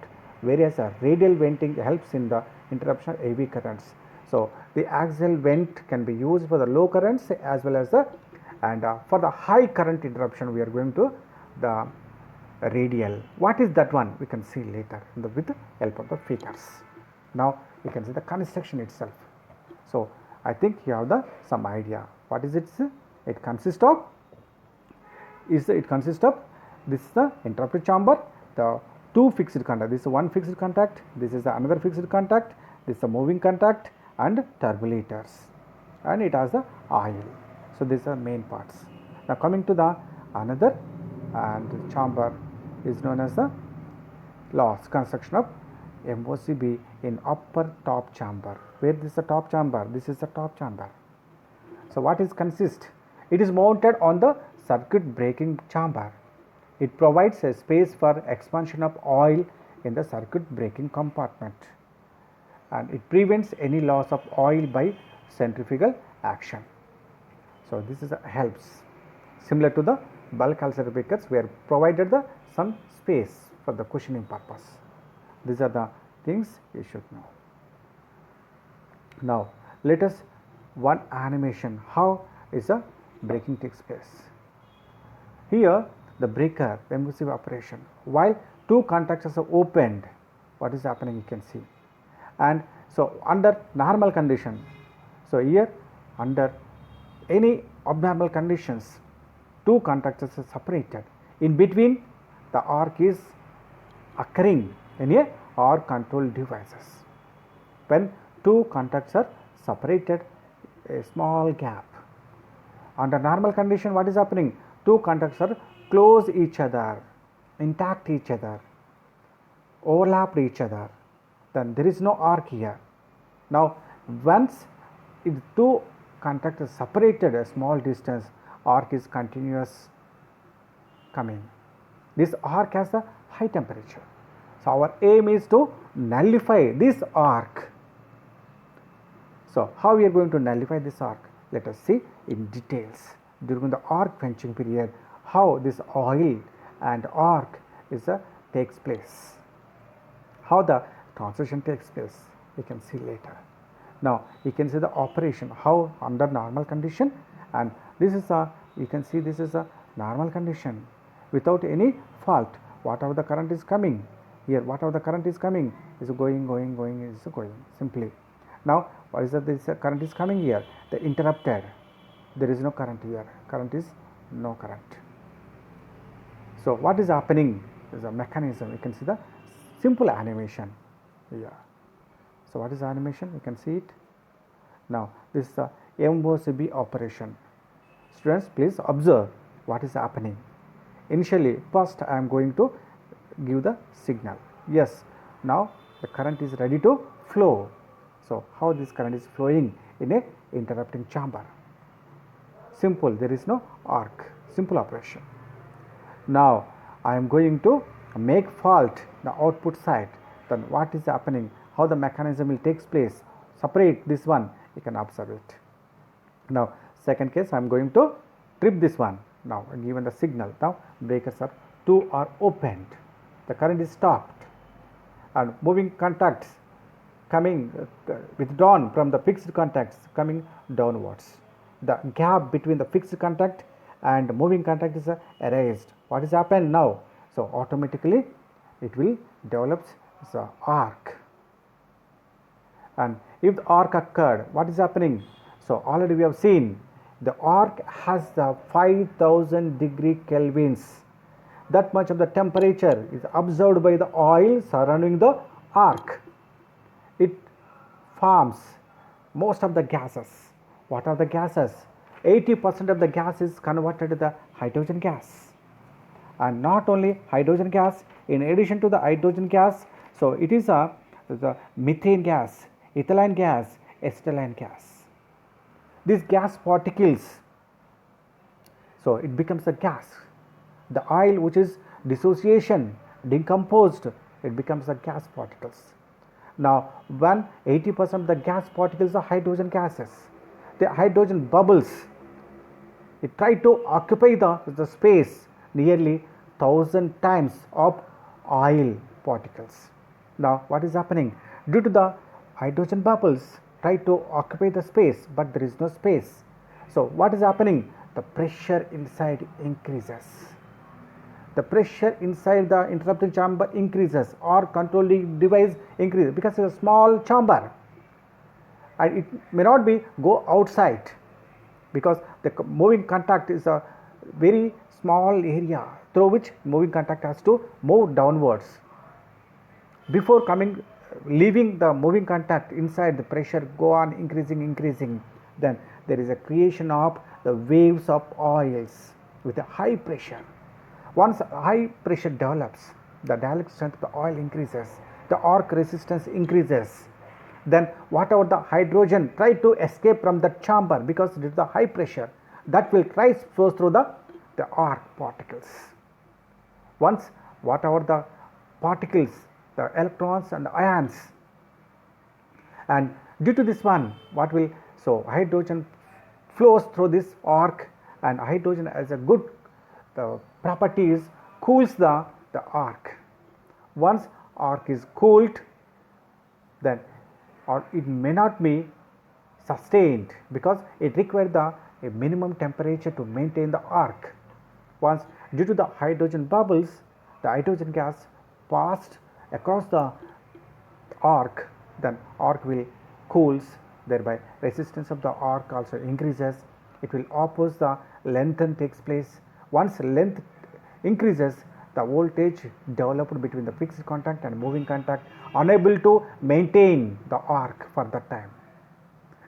whereas a radial venting helps in the interruption of heavy currents. So the axial vent can be used for the low currents as well as the, and for the high current interruption we are going to the radial. What is that one? We can see later with the help of the figures. Now we can see the construction itself. So I think you have the some idea. What is it? It consists of this is the interrupted chamber, the two fixed contact. This is one fixed contact, this is the another fixed contact, this is the moving contact and turbulators, and it has the oil. So these are main parts. Now coming to the another and chamber is known as the last construction of MOCB in upper top chamber. Where this is the top chamber? This is the top chamber. So what is consist? It is mounted on the circuit breaking chamber. It provides a space for expansion of oil in the circuit breaking compartment, and it prevents any loss of oil by centrifugal action. So this is helps. Similar to the bulk accelerator breakers, we are provided the some space for the cushioning purpose. These are the things you should know. Now let us one animation how is the braking takes place. Here the breaker MOCB operation, while two contactors are opened, what is happening you can see. And so under normal condition, so here under any abnormal conditions, two contactors are separated. In between the arc is occurring in a arc control devices. When two contacts are separated, a small gap. Under normal condition, what is happening? Two contacts are close each other, intact each other, overlapped each other. Then there is no arc here. Now once if two contacts are separated a small distance, arc is continuous coming. This arc has a high temperature. So our aim is to nullify this arc. So how we are going to nullify this arc? Let us see in details during the arc quenching period how this oil and arc is takes place. How the transition takes place, you can see later. Now you can see the operation how under normal condition, and this is a, you can see this is a normal condition without any fault. Whatever the current is coming here, whatever the current is coming is going simply. Now what is that this current is coming here? The interrupted, there is no current here, current is no current. So what is happening is a mechanism. You can see the simple animation here. So what is the animation? You can see it. Now this is the MOCB operation. Students, please observe what is happening. Initially, first I am going to give the signal. Yes, now the current is ready to flow. So how this current is flowing in a interrupting chamber? Simple, there is no arc, simple operation. Now I am going to make fault the output side. Then what is happening? How the mechanism will takes place? Separate this one, you can observe it. Now second case I am going to trip this one. Now given the signal, now breakers are two are opened, the current is stopped, and moving contacts coming withdrawn from the fixed contacts coming downwards. The gap between the fixed contact and moving contact is erased. What is happened now? So automatically it will develop the arc. And if the arc occurred, what is happening? So already we have seen the arc has the 5000 degree kelvins. That much of the temperature is absorbed by the oil surrounding the arc. It forms most of the gases. What are the gases? 80% of the gas is converted to the hydrogen gas. And not only hydrogen gas, in addition to the hydrogen gas, so it is the methane gas, ethylene gas, acetylene gas. These gas particles, so it becomes a gas. The oil which is dissociation, decomposed, it becomes a gas particles. Now when 80% of the gas particles are hydrogen gases, the hydrogen bubbles, it try to occupy the space nearly 1000 times of oil particles. Now what is happening? Due to the hydrogen bubbles, try to occupy the space, but there is no space. So what is happening? The pressure inside increases. The pressure inside the interrupting chamber increases, or controlling device increases, because it's a small chamber and it may not be go outside, because the moving contact is a very small area through which moving contact has to move downwards. Before leaving the moving contact inside, the pressure go on increasing, then there is a creation of the waves of oils with a high pressure. Once high pressure develops, the dielectric strength of the oil increases, the arc resistance increases. Then whatever the hydrogen try to escape from the chamber, because it is the high pressure, that will try flow through the arc particles. Once whatever the particles, the electrons and ions, and due to this one, what will, so hydrogen flows through this arc, and hydrogen has a good properties, cools the arc. Once arc is cooled, then or it may not be sustained, because it requires a minimum temperature to maintain the arc. Once, due to the hydrogen bubbles, the hydrogen gas passed across the arc, then arc will cools, thereby resistance of the arc also increases. It will oppose the lengthen takes place. Once length increases, the voltage developed between the fixed contact and moving contact unable to maintain the arc for that time.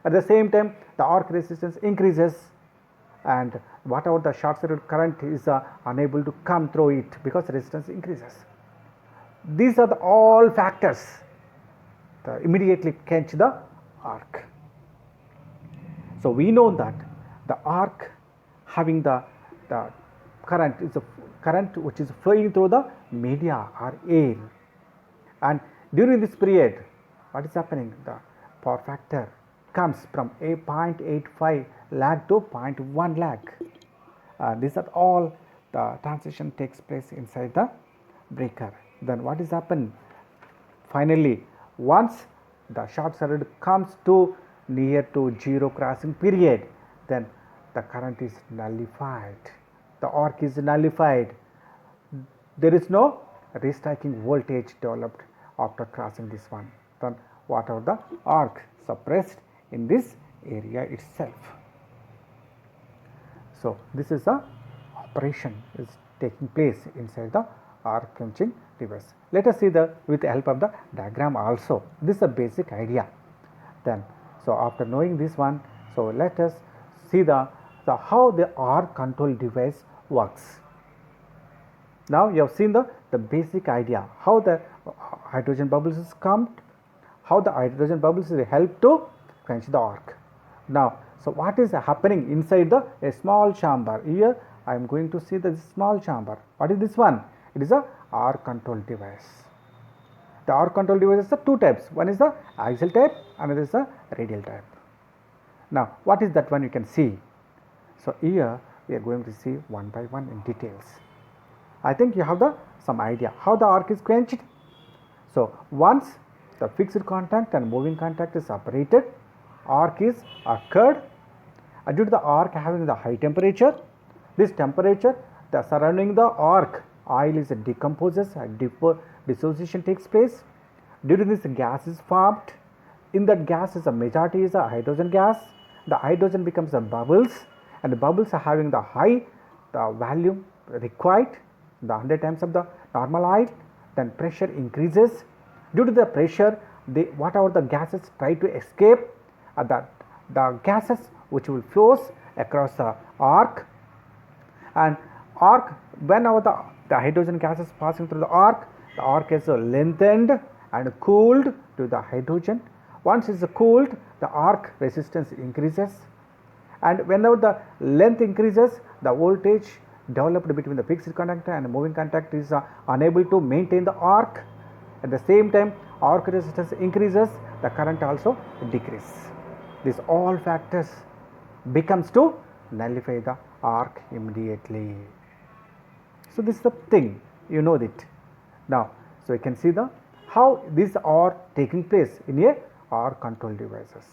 At the same time, the arc resistance increases, and whatever the short circuit current is unable to come through it, because resistance increases. These are all factors that immediately catch the arc. So we know that the arc having the current is a current which is flowing through the media or air, and during this period, what is happening? The power factor comes from a 0.85 lag to 0.1 lag. These are all the transition takes place inside the breaker. Then what is happened? Finally, once the short circuit comes to near to zero crossing period, then the current is nullified. The arc is nullified. There is no restriking voltage developed after crossing this one. Then whatever the arc suppressed in this area itself. So this is the operation is taking place inside the arc quenching device. Let us see with the help of the diagram also. This is a basic idea. Then so after knowing this one, so let us see the how the arc control device works. Now you have seen the basic idea, how the hydrogen bubbles is formed, how the hydrogen bubbles will help to quench the arc. Now, so what is happening inside a small chamber? Here I am going to see the small chamber. What is this one? It is a arc control device. The arc control device is two types. One is the axial type, another is the radial type. Now, what is that one you can see? So here we are going to see one by one in details. I think you have some idea how the arc is quenched. So once the fixed contact and moving contact is separated, arc is occurred. Due to the arc having the high temperature, this temperature, the surrounding the arc, oil is decomposes, dissociation takes place. During this, gas is formed. In that gas is a majority is a hydrogen gas. The hydrogen becomes a bubbles, and the bubbles are having the high volume required, the 100 times of the normal oil. Then pressure increases. Due to the pressure, whatever the gases try to escape, the gases which will flows across the arc, and arc, whenever the hydrogen gas is passing through the arc is lengthened and cooled to the hydrogen. Once it is cooled, the arc resistance increases, and whenever the length increases, the voltage developed between the fixed contact and moving contact is unable to maintain the arc. At the same time, arc resistance increases, the current also decreases. These all factors becomes to nullify the arc immediately. So this is the thing, you know it. Now, so you can see how these are taking place in a arc control devices.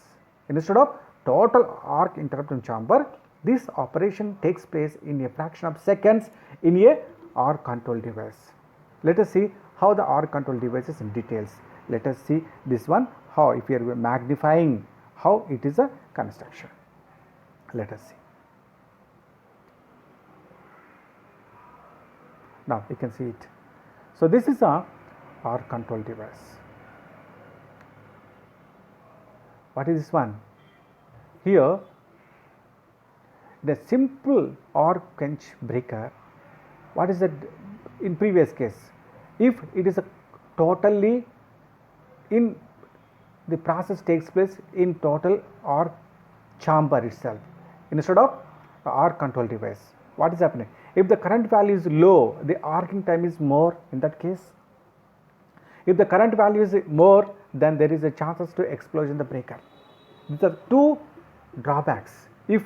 Instead of total arc interrupting chamber, this operation takes place in a fraction of seconds in a arc control device. Let us see how the arc control device is in details. Let us see this one, how if we are magnifying how it is a construction. Let us see. Now you can see it. So this is a arc control device. What is this one? Here the simple arc quench breaker. What is that in previous case? If it is a totally in the process takes place in total arc chamber itself instead of arc control device. What is happening? If the current value is low, the arcing time is more in that case. If the current value is more, then there is a chances to explosion the breaker. These are two drawbacks if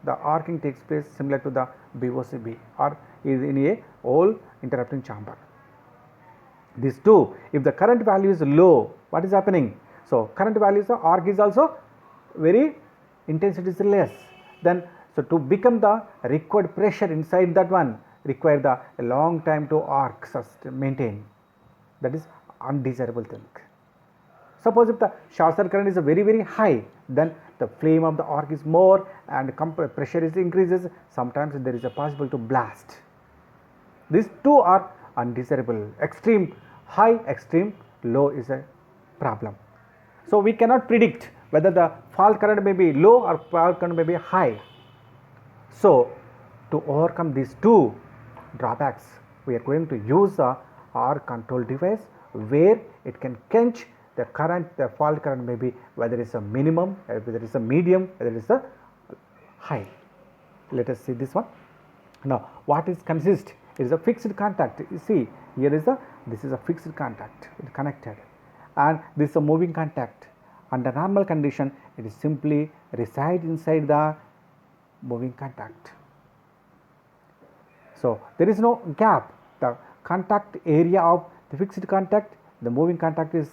the arcing takes place similar to the BOCB or is in a whole interrupting chamber. These two, if the current value is low, what is happening? So current value is arc is also very intensity is less. Then so to become the required pressure inside that one require the a long time to arc maintain. That is undesirable thing. Suppose if the short circuit current is very high, then the flame of the arc is more and pressure is increases. Sometimes there is a possible to blast. These two are undesirable. Extreme high, extreme low is a problem. So we cannot predict whether the fault current may be low or fault current may be high. So to overcome these two drawbacks, we are going to use a arc control device where it can quench the current, the fault current may be whether it's a minimum, whether it's a medium, whether it's a high. Let us see this one. Now what is consist? It is a fixed contact. You see here is this is a fixed contact, it connected, and this is a moving contact. Under normal condition, it is simply reside inside the moving contact. So there is no gap. The contact area of the fixed contact, the moving contact is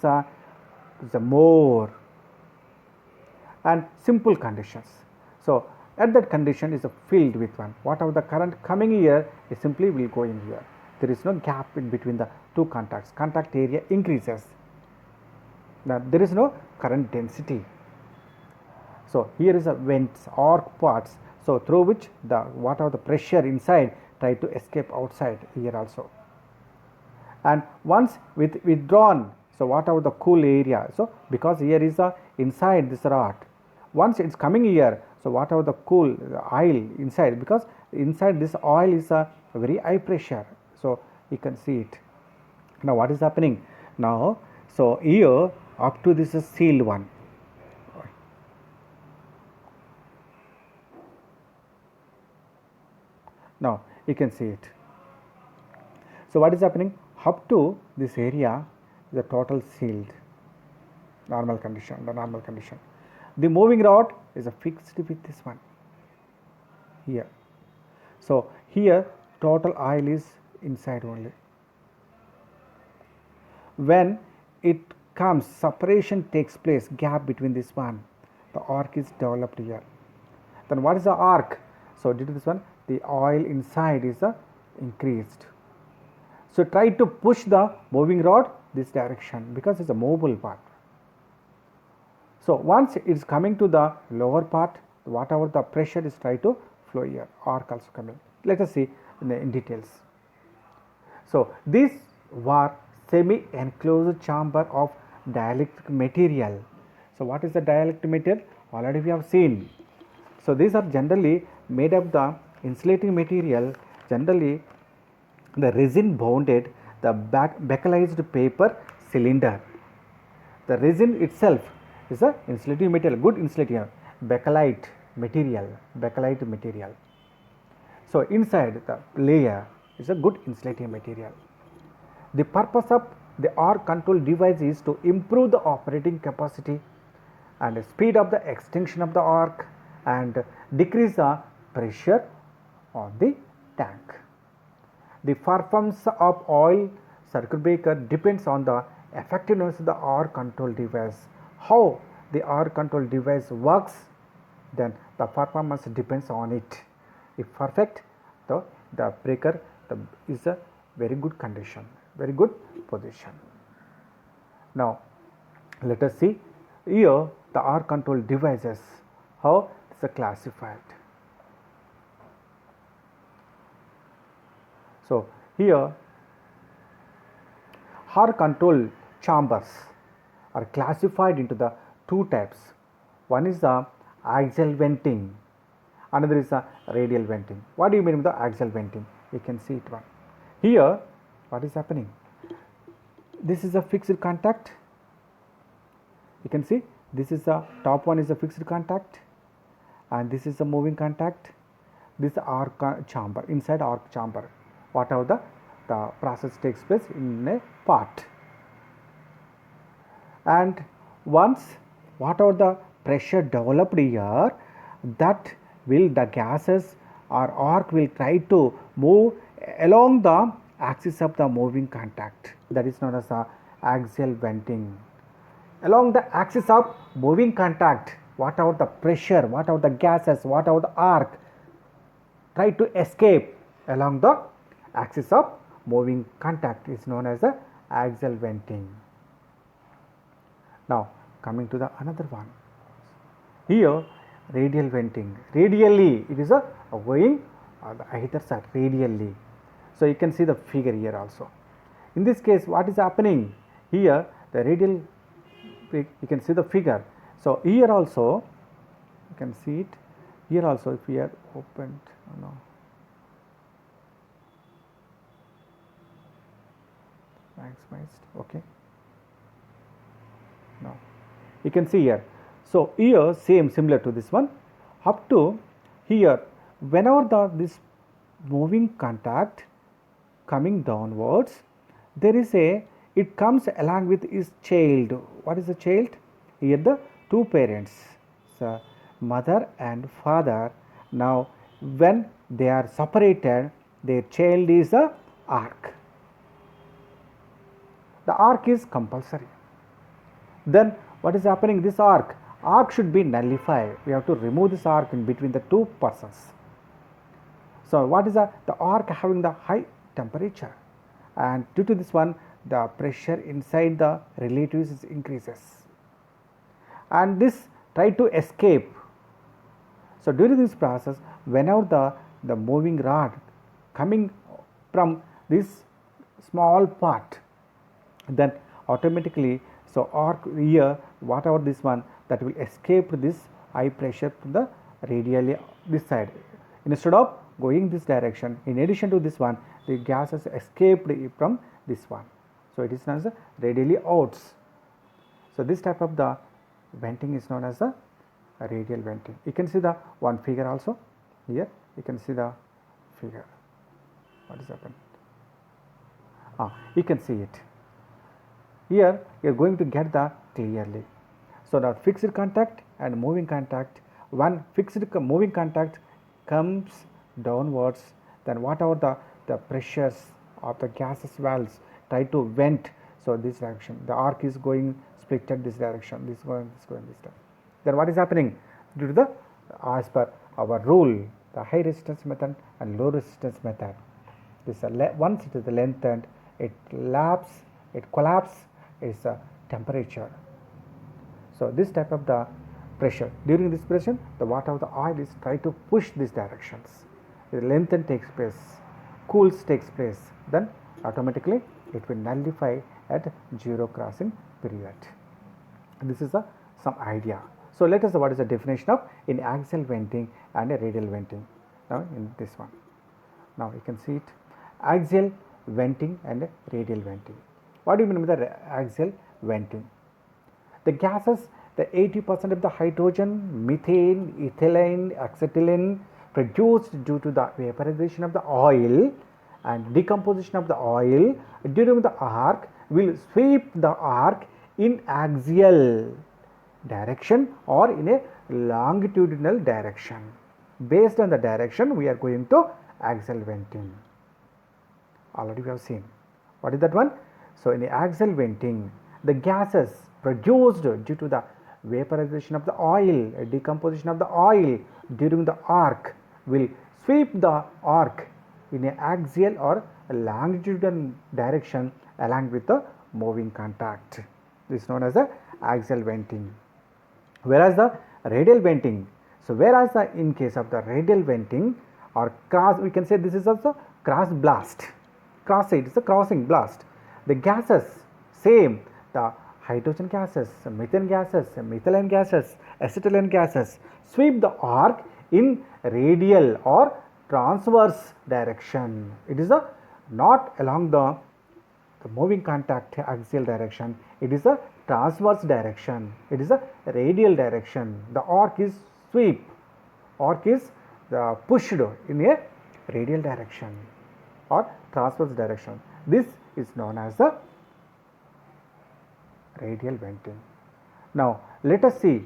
more and simple conditions. So at that condition is filled with one. Whatever the current coming here is simply will go in here. There is no gap in between the two contacts. Contact area increases. Now there is no current density. So here is a vents arc parts. So through which the whatever the pressure inside try to escape outside here also. And once withdrawn, so whatever the cool area, so because here is a inside this rod, once it's coming here, so whatever the cool the oil inside, because inside this oil is a very high pressure, so you can see it. Now what is happening now? So here up to this is sealed one. Now you can see it. So what is happening? Up to this area is a total sealed, normal condition, the normal condition. The moving rod is a fixed with this one here. So here total oil is inside only. When it comes, separation takes place, gap between this one, the arc is developed here. Then what is the arc? So due to this one, the oil inside is increased. So try to push the moving rod this direction because it's a movable part. So once it is coming to the lower part, whatever the pressure is try to flow here, arc also coming. Let us see in details. So these were semi-enclosed chamber of dielectric material. So what is the dielectric material? Already we have seen. So these are generally made of the insulating material, generally the resin bounded the bakelized paper cylinder. The resin itself is a insulating material, good insulating bakelite material. So inside the layer is a good insulating material. The purpose of the arc control device is to improve the operating capacity and speed of the extension of the arc and decrease the pressure on the tank. The performance of oil circuit breaker depends on the effectiveness of the arc control device, how the arc control device works, then the performance depends on it. If perfect, the breaker is a very good condition, very good position. Now let us see here the arc control devices, how it's classified. So here arc control chambers are classified into the two types. One is the axial venting, another is the radial venting. What do you mean by the axial venting? You can see it one. Here what is happening? This is a fixed contact. You can see this is the top one is a fixed contact, and this is a moving contact. This arc chamber, inside arc chamber, whatever the process takes place in a part. And once whatever the pressure developed here, that will the gases or arc will try to move along the axis of the moving contact. That is known as the axial venting. Along the axis of moving contact, whatever the pressure, whatever the gases, whatever the arc try to escape along the axis of moving contact is known as the axial venting. Now coming to the another one. Here radial venting. Radially it is a going either side radially. So you can see the figure here also. In this case what is happening? Here the radial, you can see the figure. So here also you can see it. Here also if we are opened, no, maximized, okay. Now you can see here. So here same similar to this one, up to here whenever this moving contact coming downwards, there is it comes along with its child. What is the child? Here the two parents, so mother and father. Now when they are separated, their child is the arc. The arc is compulsory. Then what is happening? This arc should be nullified. We have to remove this arc in between the two persons. So what is the arc having the high temperature, and due to this one the pressure inside the relatives increases, and this try to escape. So during this process, whenever the moving rod coming from this small part, then automatically, so arc here whatever this one, that will escape this high pressure to the radially this side. Instead of going this direction, in addition to this one, the gases escaped from this one. So it is known as the radially outs. So this type of the venting is known as the radial venting. You can see the one figure also here. You can see the figure. What is happened? You can see it. Here you are going to get the clearly. So the fixed contact and moving contact. One fixed moving contact comes downwards, then whatever the pressures of the gases valves try to vent. So this direction, the arc is going splitted this direction, this going this direction. Then what is happening? Due to the, as per our rule, the high resistance method and low resistance method, this once it is lengthened, it collapses its temperature. So this type of the pressure, during this pressure, the water of the oil is try to push these directions. The lengthen takes place, cools takes place, then automatically it will nullify at zero crossing period. This is some idea. So let us see what is the definition of in axial venting and a radial venting. Now in this one, now you can see it, axial venting and radial venting. What do you mean by the axial venting? The gases, the 80% of the hydrogen, methane, ethylene, acetylene produced due to the vaporization of the oil and decomposition of the oil during the arc will sweep the arc in axial direction or in a longitudinal direction. Based on the direction, we are going to axial venting. Already we have seen. What is that one? So in the axial venting, the gases produced due to the vaporization of the oil, decomposition of the oil during the arc will sweep the arc in an axial or longitudinal direction along with the moving contact. This is known as the axial venting. Whereas the radial venting, so whereas in case of the radial venting or cross, we can say this is also cross blast. Cross, it is a crossing blast. The gases, same, the hydrogen gases, methane gases, methylene gases, acetylene gases sweep the arc in radial or transverse direction. It is a not along the moving contact axial direction, it is a transverse direction, it is a radial direction. The arc is sweep, arc is pushed in a radial direction or transverse direction. This is known as the radial venting. Now let us see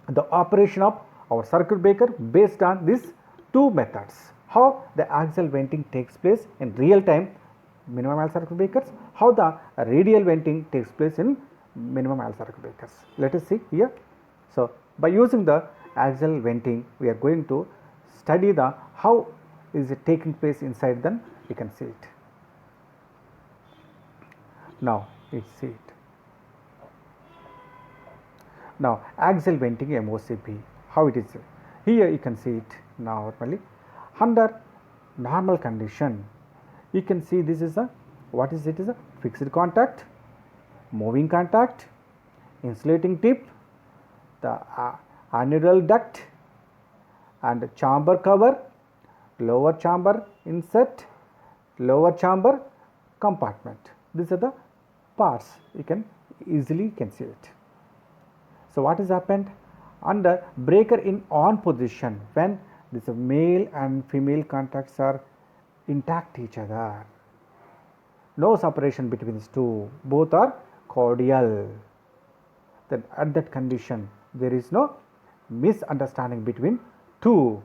the operation of our circuit breaker based on these two methods. How the axial venting takes place in real time minimum L circuit breakers, how the radial venting takes place in minimum L circuit breakers. Let us see here. So by using the axial venting, we are going to study the how is it taking place inside, then we can see it. Now let's see it. Now axial venting MOCP, how it is. Here you can see it normally. Under normal condition, you can see this is a, what is it, is a fixed contact, moving contact, insulating tip, the annular duct and chamber cover, lower chamber insert, lower chamber compartment. These are the parts, you can easily see it. So what has happened? Under breaker in on position, when this male and female contacts are intact each other, no separation between these two, both are cordial, then at that condition there is no misunderstanding between two,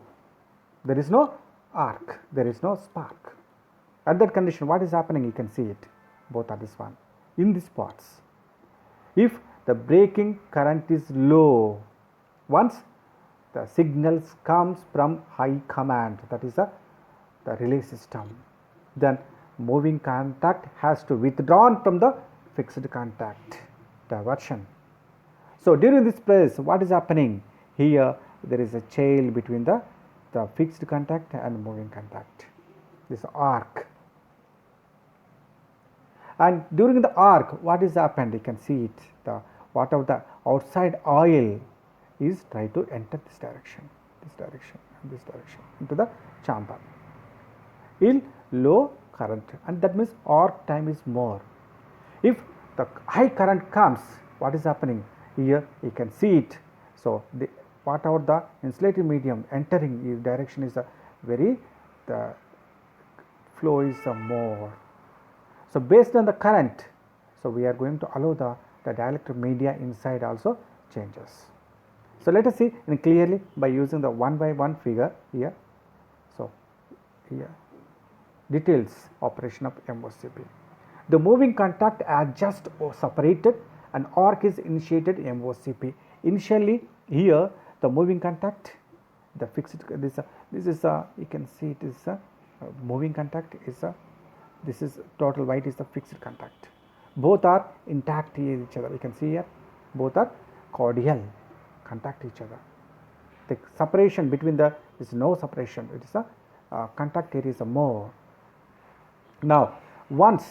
there is no arc, there is no spark. At that condition what is happening, you can see it, both are this one in these parts. If the breaking current is low, once the signals comes from high command, that is the relay system, then moving contact has to withdrawn from the fixed contact diversion. So during this place what is happening? Here there is a chain between the fixed contact and moving contact, this arc. And during the arc what is happened, you can see it, the whatever the outside oil is try to enter this direction into the chamber in low current, and that means arc time is more. If the high current comes, what is happening? Here you can see it. So the whatever the insulating medium entering is direction is a very, the flow is more. So based on the current, so we are going to allow the dielectric media inside also changes. So let us see in clearly by using the one by one figure here. So here details operation of MOCP. The moving contact are just separated and arc is initiated MOCP. Initially here the moving contact, the fixed, this is a, you can see it is a moving contact is a, this is total white is the fixed contact. Both are intact each other. You can see here both are cordial, contact each other. The separation between the, there is no separation, it is a contact area is a more. Now once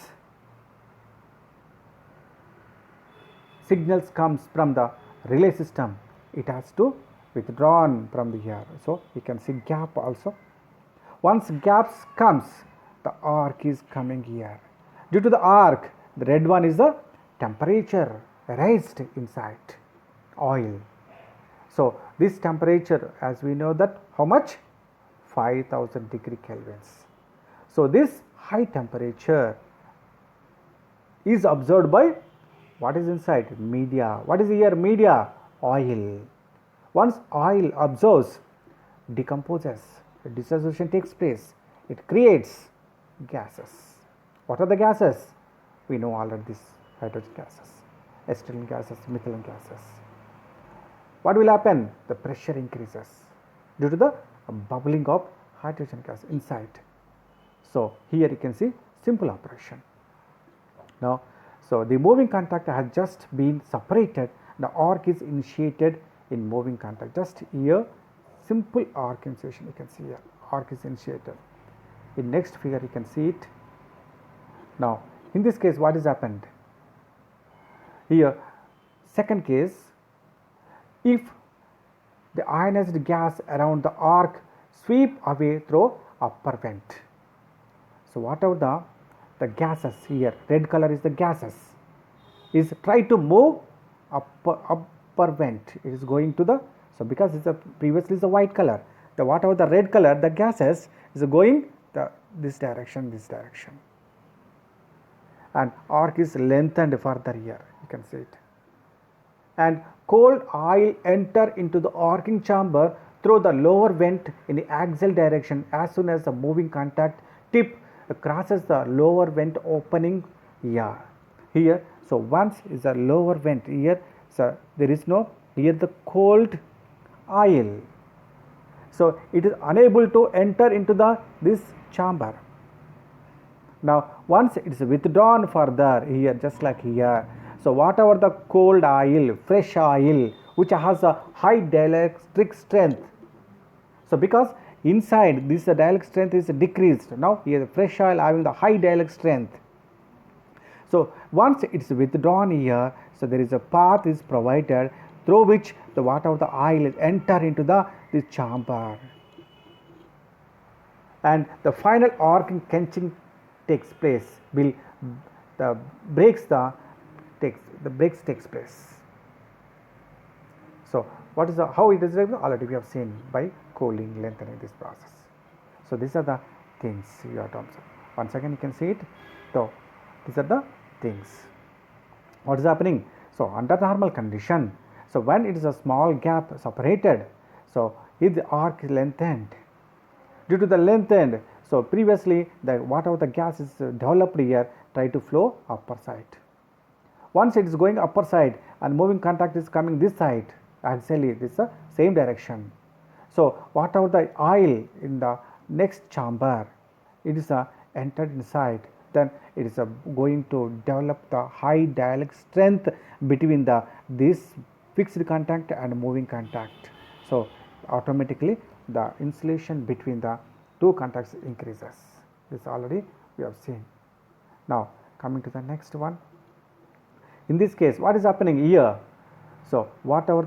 signals comes from the relay system, it has to withdrawn from the here. So you can see gap also. Once gaps comes, the arc is coming here. Due to the arc, the red one is the temperature raised inside oil. So this temperature, as we know that how much? 5000 degree kelvins. So this high temperature is absorbed by what is inside? Media. What is here? Media? Oil. Once oil absorbs, decomposes, dissociation takes place, it creates gases. What are the gases? We know already, these hydrogen gases. acetylene gases, methylene gases. What will happen? The pressure increases due to the bubbling of hydrogen gas inside. So here you can see simple operation. Now, so the moving contact has just been separated. The arc is initiated in moving contact. Just here, simple arc initiation. You can see here, arc is initiated. In next figure, you can see it. Now, in this case, what has happened? Here, second case, if the ionized gas around the arc sweep away through upper vent. So whatever the gases here, red color is the gases, is try to move upper vent. It is going to the, so because it's a previously is a white color, the whatever the red color, the gases is going this direction, and arc is lengthened further here. You can see it. And cold oil enter into the arcing chamber through the lower vent in the axial direction as soon as the moving contact tip crosses the lower vent opening here. Here, so once is a lower vent here, so there is no here the cold oil. So it is unable to enter into this chamber. Now once it is withdrawn further here, just like here. So whatever the cold oil, fresh oil, which has a high dielectric strength. So because inside this dielectric strength is decreased. Now here the fresh oil having the high dielectric strength. So once it is withdrawn here, so there is a path is provided through which the whatever the oil enter into this chamber. And the final arcing quenching takes place. The breaks takes place. So what is how it is already we have seen by cooling, lengthening this process. So these are the things you have to observe. Once again you can see it. So these are the things. What is happening? So under normal condition, so when it is a small gap separated, so if the arc is lengthened, due to the lengthened, so previously the whatever the gas is developed here try to flow upper side. Once it is going upper side and moving contact is coming this side, axially this is the same direction. So whatever the oil in the next chamber, it is entered inside, then it is going to develop the high dielectric strength between this fixed contact and moving contact. So automatically the insulation between the two contacts increases. This already we have seen. Now coming to the next one. In this case, what is happening here? So whatever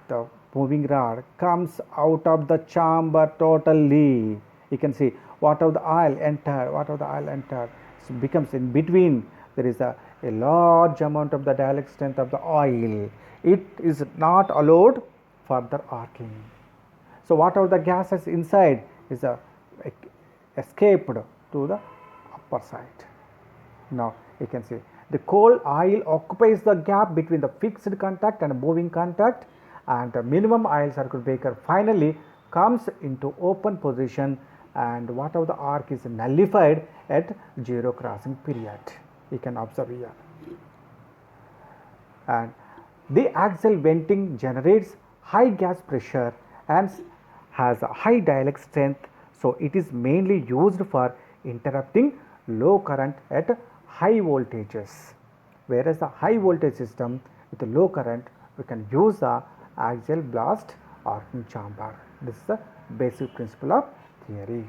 the moving rod comes out of the chamber totally. You can see whatever the oil entered, so becomes in between. There is a large amount of the dielectric strength of the oil. It is not allowed further arcing. So whatever the gases inside is escaped to the upper side. Now you can see the cold oil occupies the gap between the fixed contact and moving contact, and the minimum oil circuit breaker finally comes into open position, and whatever the arc is nullified at zero crossing period. You can observe here. And the axial venting generates high gas pressure and has a high dielectric strength, so it is mainly used for interrupting low current at high voltages. Whereas the high voltage system with a low current, we can use the axial blast arcing chamber. This is the basic principle of theory.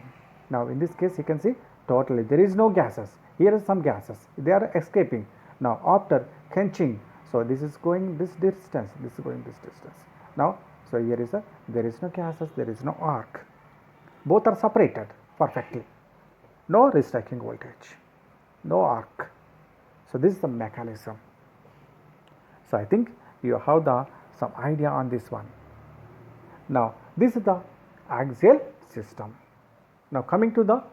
Now in this case you can see totally there is no gases. Here are some gases, they are escaping. Now after quenching, so this is going this distance, this is going this distance. Now so here is there is no gases, there is no arc. Both are separated perfectly. No restriking voltage, no arc. So this is the mechanism. So I think you have some idea on this one. Now this is the axial system. Now coming to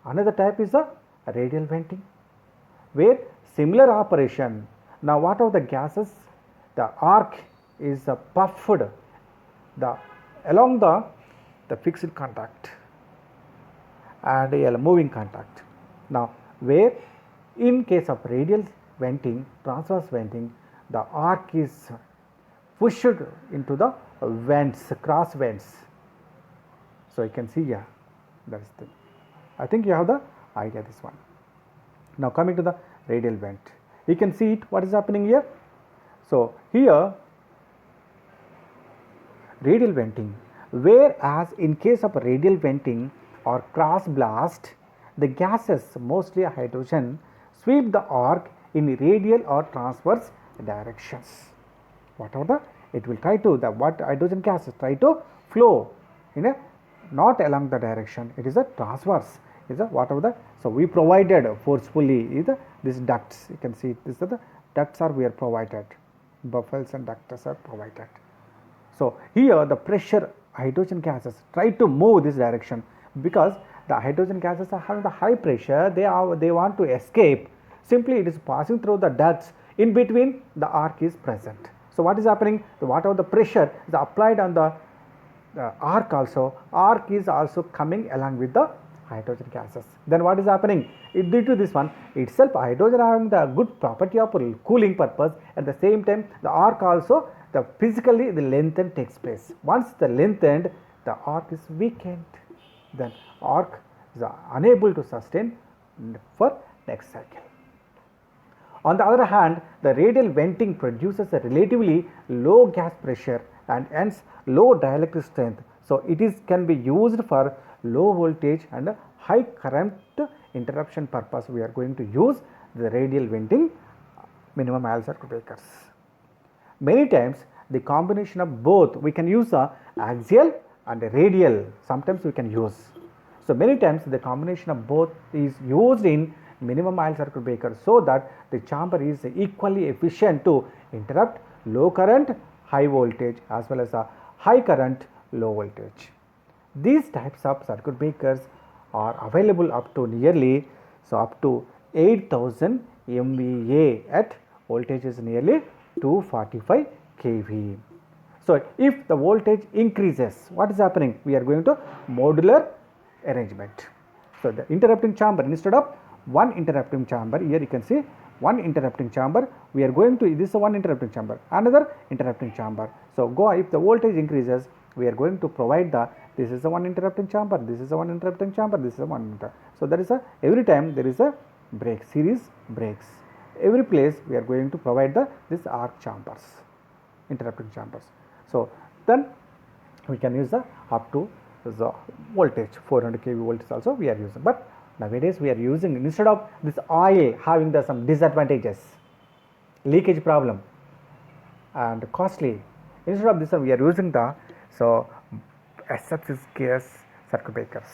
another type is the radial venting, where similar operation. Now what are the gases? The arc is puffed along the fixed contact and a moving contact. Now where in case of radial venting, transverse venting, the arc is pushed into the vents, cross vents. So you can see here, that is the, I think you have the idea this one. Now coming to the radial vent, you can see it, what is happening here. So here radial venting, whereas in case of radial venting or cross blast, the gases, mostly hydrogen, sweep the arc in radial or transverse directions. Whatever the, it will try to, the what hydrogen gases try to flow in a not along the direction, it is a transverse, is a whatever the, so we provided forcefully is the, this ducts, you can see this is the ducts are we are provided, buffers and ducts are provided. So here the pressure hydrogen gases try to move this direction, because the hydrogen gases are having the high pressure, they want to escape, simply it is passing through the ducts, in between the arc is present. So what is happening, whatever the pressure is applied on the arc also, arc is also coming along with the hydrogen gases. Then what is happening, due to this one itself, hydrogen having the good property of cooling purpose, at the same time the arc also, the physically the lengthen takes place. Once the lengthened, the arc is weakened, then arc is unable to sustain for next cycle. On the other hand, the radial venting produces a relatively low gas pressure and hence low dielectric strength. So it is can be used for low voltage and high current interruption purpose. We are going to use the radial venting minimum aisle circuit breakers. Many times the combination of both, we can use a axial and a radial, sometimes we can use. So many times the combination of both is used in minimum aisle circuit breaker, so that the chamber is equally efficient to interrupt low current high voltage as well as a high current low voltage. These types of circuit breakers are available up to nearly, so up to 8000 MVA at voltage is nearly 245 kV. So if the voltage increases, what is happening, we are going to modular arrangement. So the interrupting chamber, instead of one interrupting chamber, here you can see one interrupting chamber, we are going to, this is one interrupting chamber, another interrupting chamber. So go, if the voltage increases, we are going to provide the, this is the one interrupting chamber, this is the one interrupting chamber, this is the one so there is a, every time there is a break, series breaks, every place we are going to provide the this arc chambers, interrupting chambers. So then we can use the up to the voltage 400 kV voltage also we are using, but nowadays we are using, instead of this oil having the some disadvantages, leakage problem and costly, instead of this we are using the so SF gas circuit breakers.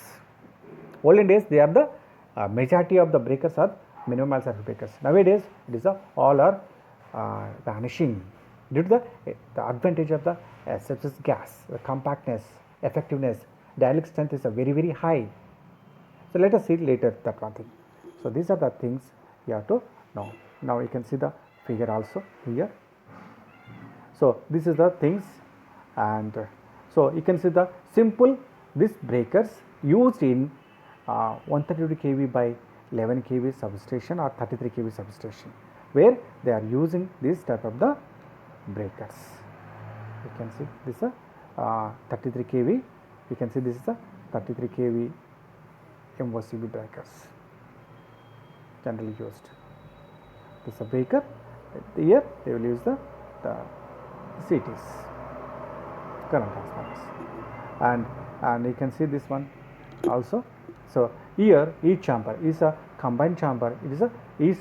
Olden days they are the majority of the breakers are minimum aisle circuit breakers. Nowadays it is all are vanishing due to the advantage of the SF gas, the compactness, effectiveness, dielectric strength is a very high. So let us see later that one thing. So these are the things you have to know. Now you can see the figure also here. So this is the things, and so you can see the simple these breakers used in 132 kV by 11 kV substation or 33 kV substation, where they are using this type of the breakers. You can see this is 33 kV. You can see this is a 33 kV MOCB breakers generally used. This is a breaker. Here they will use the CTs, current transformers, and you can see this one also. So here each chamber is a combined chamber. It is a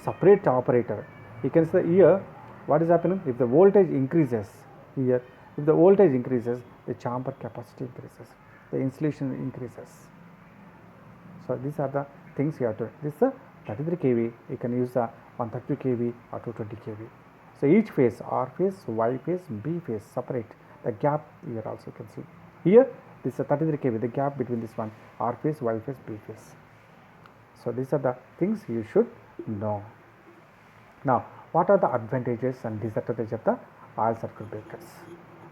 separate operator. You can see here what is happening, if the voltage increases here, if the voltage increases, the chamber capacity increases, the insulation increases. So these are the things you have to, this is a 33 kV, you can use a 130 kV or 220 kV. So each phase, R phase, Y phase, B phase separate, the gap here also you can see. Here this is a 33 kV, the gap between this one, R phase, Y phase, B phase. So these are the things you should know. Now what are the advantages and disadvantages of the aisle circuit breakers?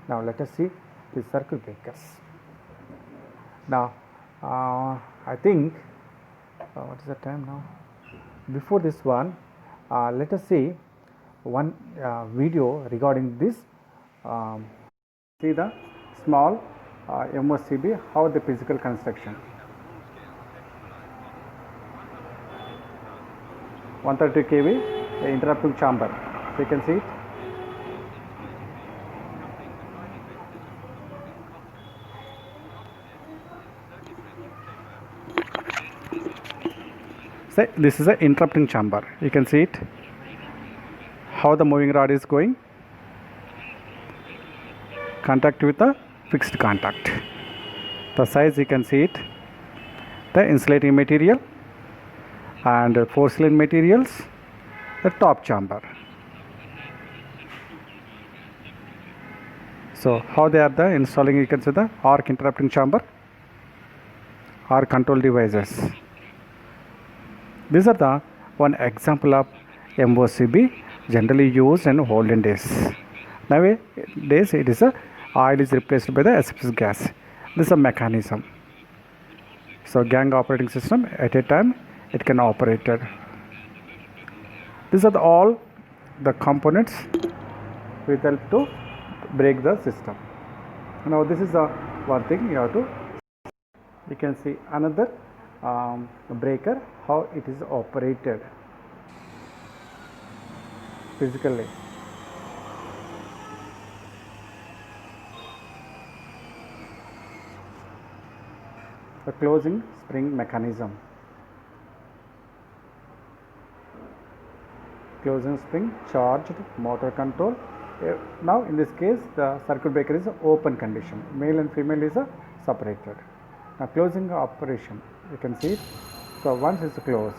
Now let us see the circuit breakers. Now I think what is the time now? Before this one Let us see one video regarding this. See the small MOCB, how the physical construction. 130 kV interrupting chamber. So you can see it. So this is an interrupting chamber. You can see it. How the moving rod is going. Contact with the fixed contact. The size you can see it. The insulating material and porcelain materials. The top chamber. So how they are the installing, you can see the arc interrupting chamber, arc control devices. These are the one example of MOCB generally used in olden days. Nowadays it is a oil is replaced by the SFS gas. This is a mechanism. So gang operating system at a time it can operate. These are all the components which help to break the system. Now this is the one thing you have to. You can see another breaker, how it is operated physically. The closing spring mechanism. Closing spring, charged, motor control. Now in this case the circuit breaker is open condition. Male and female is separated. Now closing operation, you can see it. So once it's closed,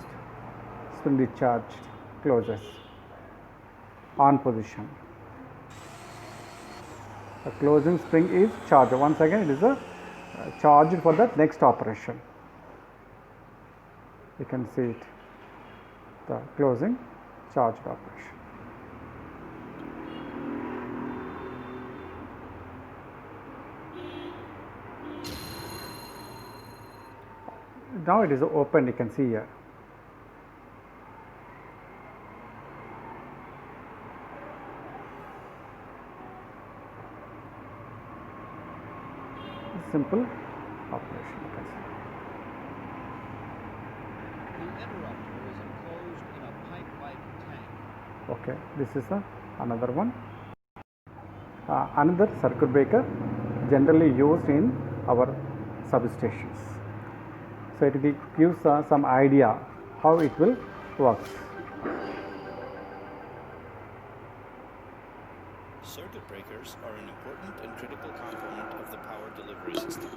spring discharged, closes, on position. The closing spring is charged. Once again it is charged for the next operation. You can see it. The closing charged operation. Now it is open, you can see here. Simple operation, you can see. The interrupter is enclosed in a pipe-like tank. Okay, this is another one. Another circuit breaker generally used in our substations. So it gives some idea how it will work. Circuit breakers are an important and critical component of the power delivery system.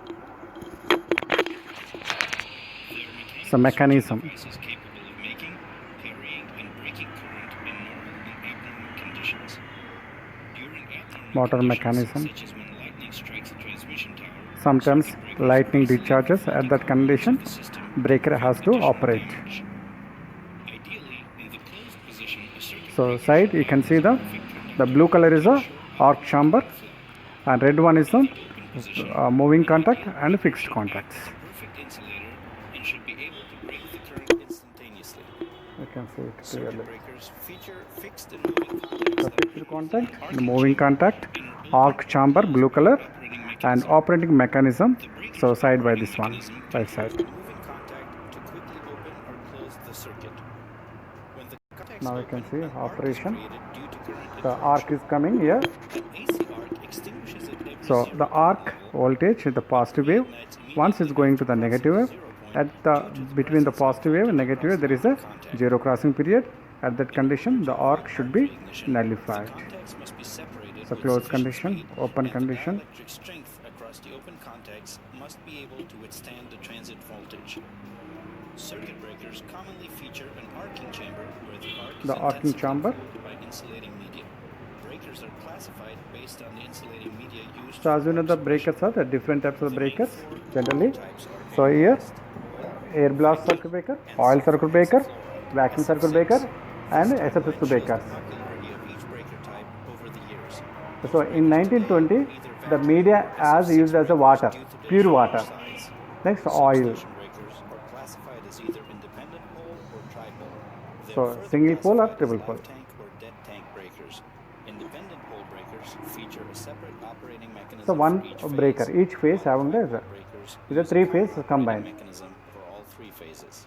So mechanism. Devices capable of making, carrying, and breaking current in normal and abnormal conditions. During abnormal Motor conditions, mechanism. such as when lightning strikes a transmission tower, Sometimes circuit breakers lightning are discharges. At that condition, the system breaker has to additional operate. damage. Ideally, in the closed position, a circuit So breaker side should you can see operate the blue color is a arc chamber and red one is the moving contact and fixed contacts. perfect insulator and should be able to break the current instantaneously. You can see it Circuit clearly. breakers feature fixed and moving contacts The that fixed contact, the moving contact, arc chamber blue color and operating mechanism. So side by this one, right side. moving contact to quickly open or close the circuit. When the contacts Now you can open, see an arc is operation. created due to current The influence. arc is coming here. An AC arc extinguishes it every So 0 the arc voltage is the positive wave. Once it's going to the negative wave, at the between the positive wave and negative wave there is a zero crossing period. At that condition the arc should be nullified. Contacts must be separated So with closed sufficient condition, speed, open and condition. dielectric strength across the open contacts must be able to withstand the transit voltage. Circuit breakers commonly feature an arcing chamber where the arc is The arcing intensively chamber. cooled by insulating media. Breakers are classified based on the insulating media used. So as you know for the arc breakers are the different types of The main breakers four generally. types are So here air air blast circuit breaker, oil circuit breaker, vacuum circuit breaker and SFS breakers. popularity of each breaker type over the years. So in 1920 the media as used as a water, pure water. Next oil. Substation breakers are classified as either independent pole or tripole. There So are further single pole or classified as triple live pole. tank or dead tank breakers. Independent pole breakers feature a separate operating mechanism So one for each breaker, phase, each phase while having the tri-pole breakers is a use a three common phase operating combined. mechanism for all three phases.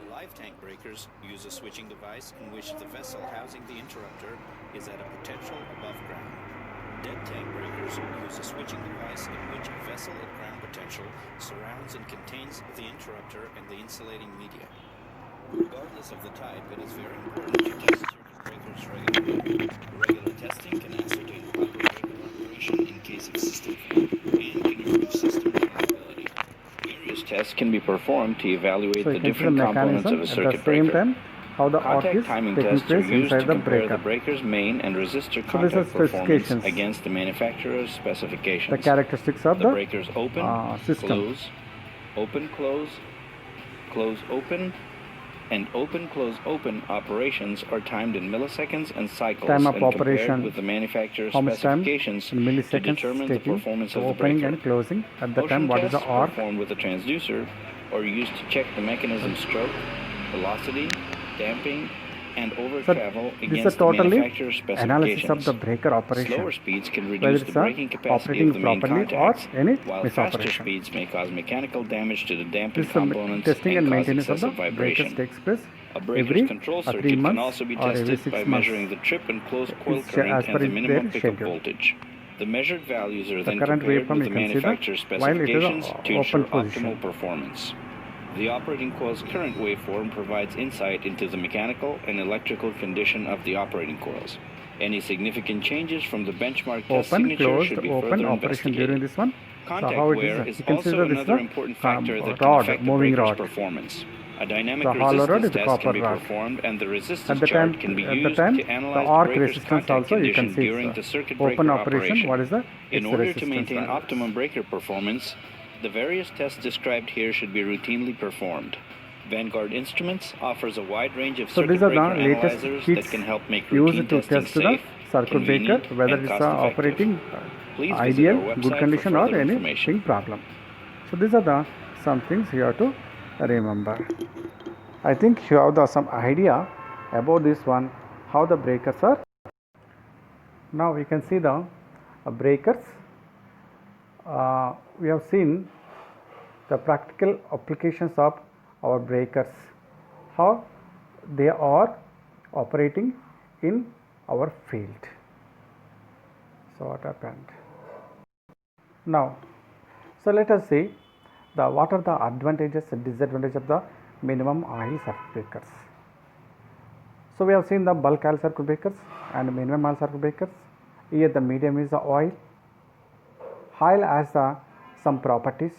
The live tank breakers use a switching device in which the vessel housing the interrupter is at a potential above ground. Dead tank breakers use a switching device in which a vessel at ground potential surrounds and contains the interrupter and the insulating media. Regardless of the type, it is very important to test circuit breakers regularly. Regular testing can ascertain proper breaker operation in case of system failure and can improve system reliability. Various tests can be performed to evaluate So the you can see the different components mechanism of a at the circuit same breaker. time how the arc Contact is timing taking tests are place used inside to the compare the breaker. breaker's main and resistor So these are contact performance specifications, against the manufacturer's specifications. the characteristics of The the breakers open, system. close, open, close, open, and open, close, open operations are timed in milliseconds and cycles Time of and compared operation, with the manufacturer's how much time specifications in to milliseconds determine the taking performance the of the opening breaker. and closing. At the Motion time, what is tests the arc? performed with a transducer are used to check the mechanism's stroke, velocity, damping, and over So travel this is against the totally manufacturer's analysis of specifications. the breaker operation, Slower speeds can whether reduce the it's braking capacity operating of the main properly or contacts, any while faster misoperation. speeds may cause mechanical damage to the damping This components testing and and cause maintenance of the excessive breakers vibration. takes place A breaker's every control 3 circuit can months also be or every tested 6 by months. measuring the trip and closed coil It's current as per and the minimum their pickup schedule. voltage. The measured values are The then current compared waveform with you the can see manufacturer's that while it is specifications to ensure open position. optimal performance. The operating coil's current waveform provides insight into the mechanical and electrical condition of the operating coils. Any significant changes from the benchmark test Open, signature closed, should be open further operation during investigated. this one. So Contact how it wear is? is You can see also that this is another a important factor that can rod, affect the moving breaker's rod. performance. A dynamic The hollow rod resistance is the test can copper be rod. performed and the At resistance the time, chart can be the used to arc analyze the breaker's resistance contact also you can condition see during it's the circuit open breaker operation. What is the In its order to resistance maintain values. optimum breaker performance, the various tests described here should be routinely performed. Vanguard Instruments offers a wide range of So circuit these are breaker the latest analyzers kits that can help make routine used to testing test the safe, circuit breaker, convenient, whether and it's cost-effective. operating Please visit ideal, our good website condition for or further anything information. problem. So these are the some things you have to remember. I think you have some idea about this one, how the breakers are. Now we can see the breakers. We have seen the practical applications of our breakers, how they are operating in our field. So what happened now? So let us see what are the advantages and disadvantages of the minimum oil circuit breakers. So we have seen the bulk oil circuit breakers and minimum oil circuit breakers. Here the medium is the oil. Oil has some properties: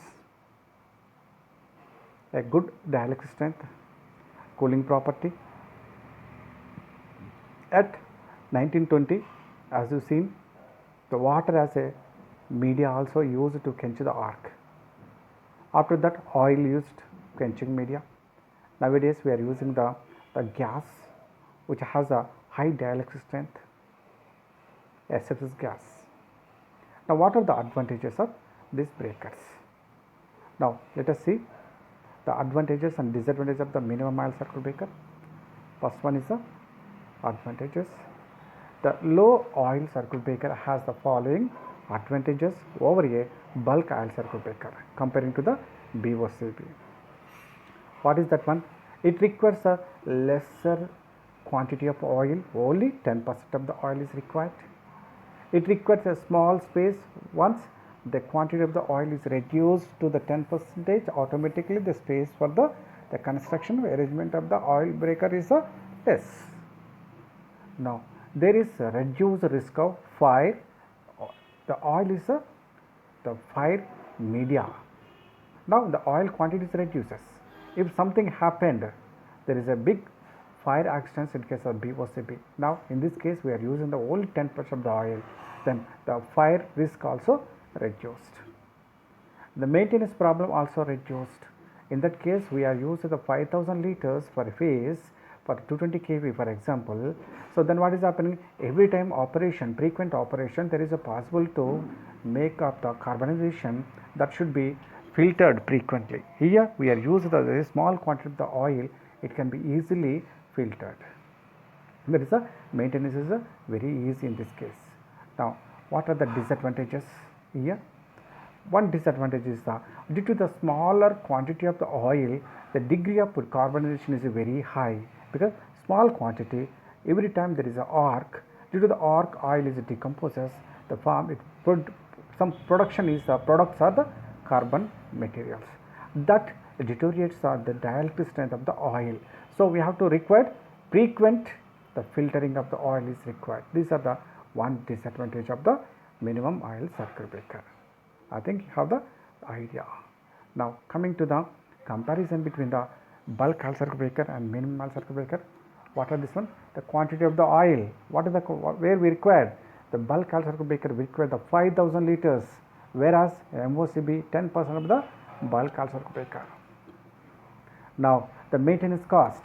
a good dielectric strength, cooling property. At 1920, as you seen, the water as a media also used to quench the arc. After that, oil used quenching media. Nowadays we are using the gas, which has a high dielectric strength, SFS gas. Now what are the advantages of these breakers? Now let us see the advantages and disadvantages of the minimum oil circuit breaker. First one is the advantages. The low oil circuit breaker has the following advantages over a bulk oil circuit breaker comparing to the BOCB. What is that one? It requires a lesser quantity of oil, only 10% of the oil is required. It requires a small space. Once the quantity of the oil is reduced to the 10%, automatically the space for the construction arrangement of the oil breaker is less. Now there is a reduced risk of fire. The oil is the fire media. Now the oil quantity reduces. If something happened, there is a big fire accident in case of BOCB. Now in this case we are using the only 10% of the oil, then the fire risk also reduced. The maintenance problem also reduced. In that case we are using the 5000 liters for a phase for 220 kV for example. So then what is happening? Every time operation, frequent operation, there is a possible to make up the carbonization that should be filtered frequently. Here we are using the very small quantity of the oil. It can be easily filtered. That is, the maintenance is very easy in this case. Now, what are the disadvantages here? One disadvantage is due to the smaller quantity of the oil, the degree of carbonization is very high, because small quantity, every time there is an arc, due to the arc oil is decomposes, the farm some production is products are the carbon materials that deteriorates the dielectric strength of the oil. So we have to require frequent the filtering of the oil is required. These are the one disadvantage of the minimum oil circuit breaker. I think you have the idea. Now coming to the comparison between the bulk oil circuit breaker and minimum oil circuit breaker. What are this one? The quantity of the oil. What is the where we require? The bulk oil circuit breaker we require the 5,000 liters, whereas MOCB 10% of the bulk oil circuit breaker. Now the maintenance cost.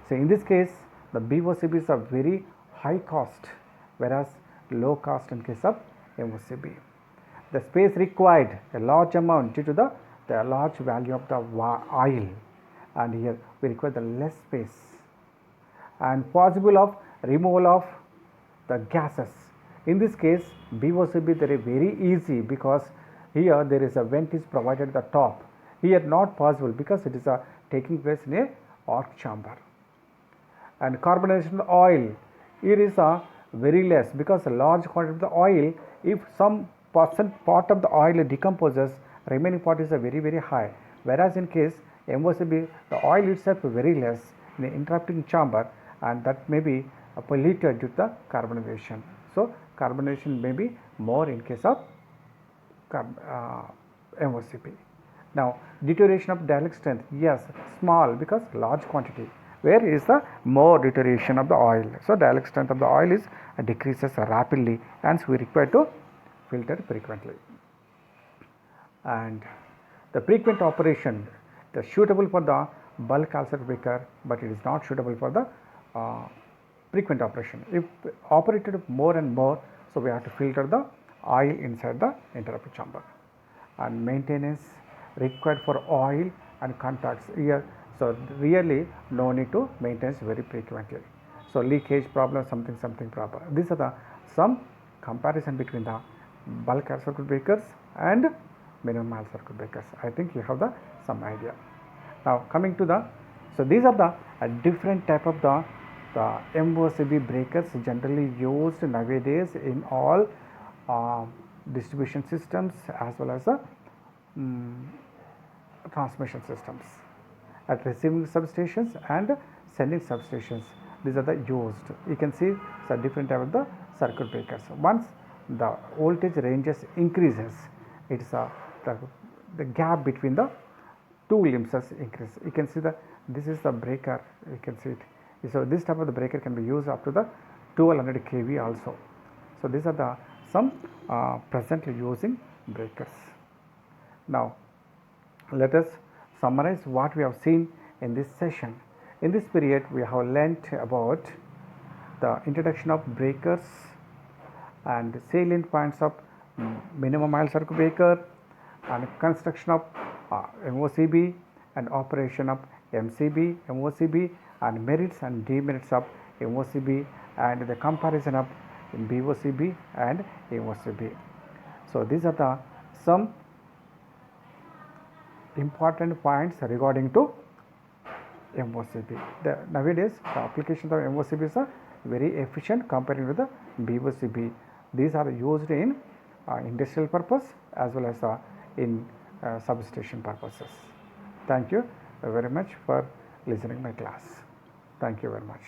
So in this case, the BOCBs are very high cost, whereas low cost in case of MOCB. The space required a large amount due to the large value of the oil, and here we require the less space, and possible of removal of the gases. In this case, BOCB they are very easy, because here there is a vent is provided at the top. Here not possible, because it is taking place in a arc chamber. And carbonization of oil, here is very less, because a large quantity of the oil, if some part of the oil decomposes, remaining part is very high, whereas in case MOCB the oil itself is very less in the interrupting chamber, and that may be polluted due to the carbonization. So carbonization may be more in case of MOCB. Now deterioration of dielectric strength, yes, small, because large quantity. Where is the more deterioration of the oil? So dielectric strength of the oil is decreases rapidly, hence we require to filter frequently. And the frequent operation, the suitable for the bulk oil circuit breaker, but it is not suitable for the frequent operation. If operated more and more, so we have to filter the oil inside the interrupter chamber. And maintenance required for oil and contacts here, so really no need to maintain very frequently. So leakage problem, something problem. These are the some comparison between the bulk oil circuit breakers and minimum oil circuit breakers. I think you have the some idea. Now coming to the, so these are the different type of the MOCB breakers generally used nowadays in all distribution systems as well as the transmission systems, at receiving substations and sending substations. These are the used. You can see the different type of the circuit breakers. Once the voltage ranges increases, it is the gap between the two limbs has increased. You can see that this is the breaker. You can see it. So this type of the breaker can be used up to the 1200 kV also. So these are the some presently using breakers. Now let us summarize what we have seen in this session. In this period, we have learnt about the introduction of breakers and salient points of minimum oil circuit breaker, and construction of MOCB and operation of MCB, MOCB, and merits and demerits of MOCB, and the comparison of BOCB and MOCB. So these are the some important points regarding to MOCB. Nowadays the applications of MOCBs are very efficient compared with the BOCB. These are used in industrial purpose as well as in substation purposes. Thank you very much for listening my class. Thank you very much.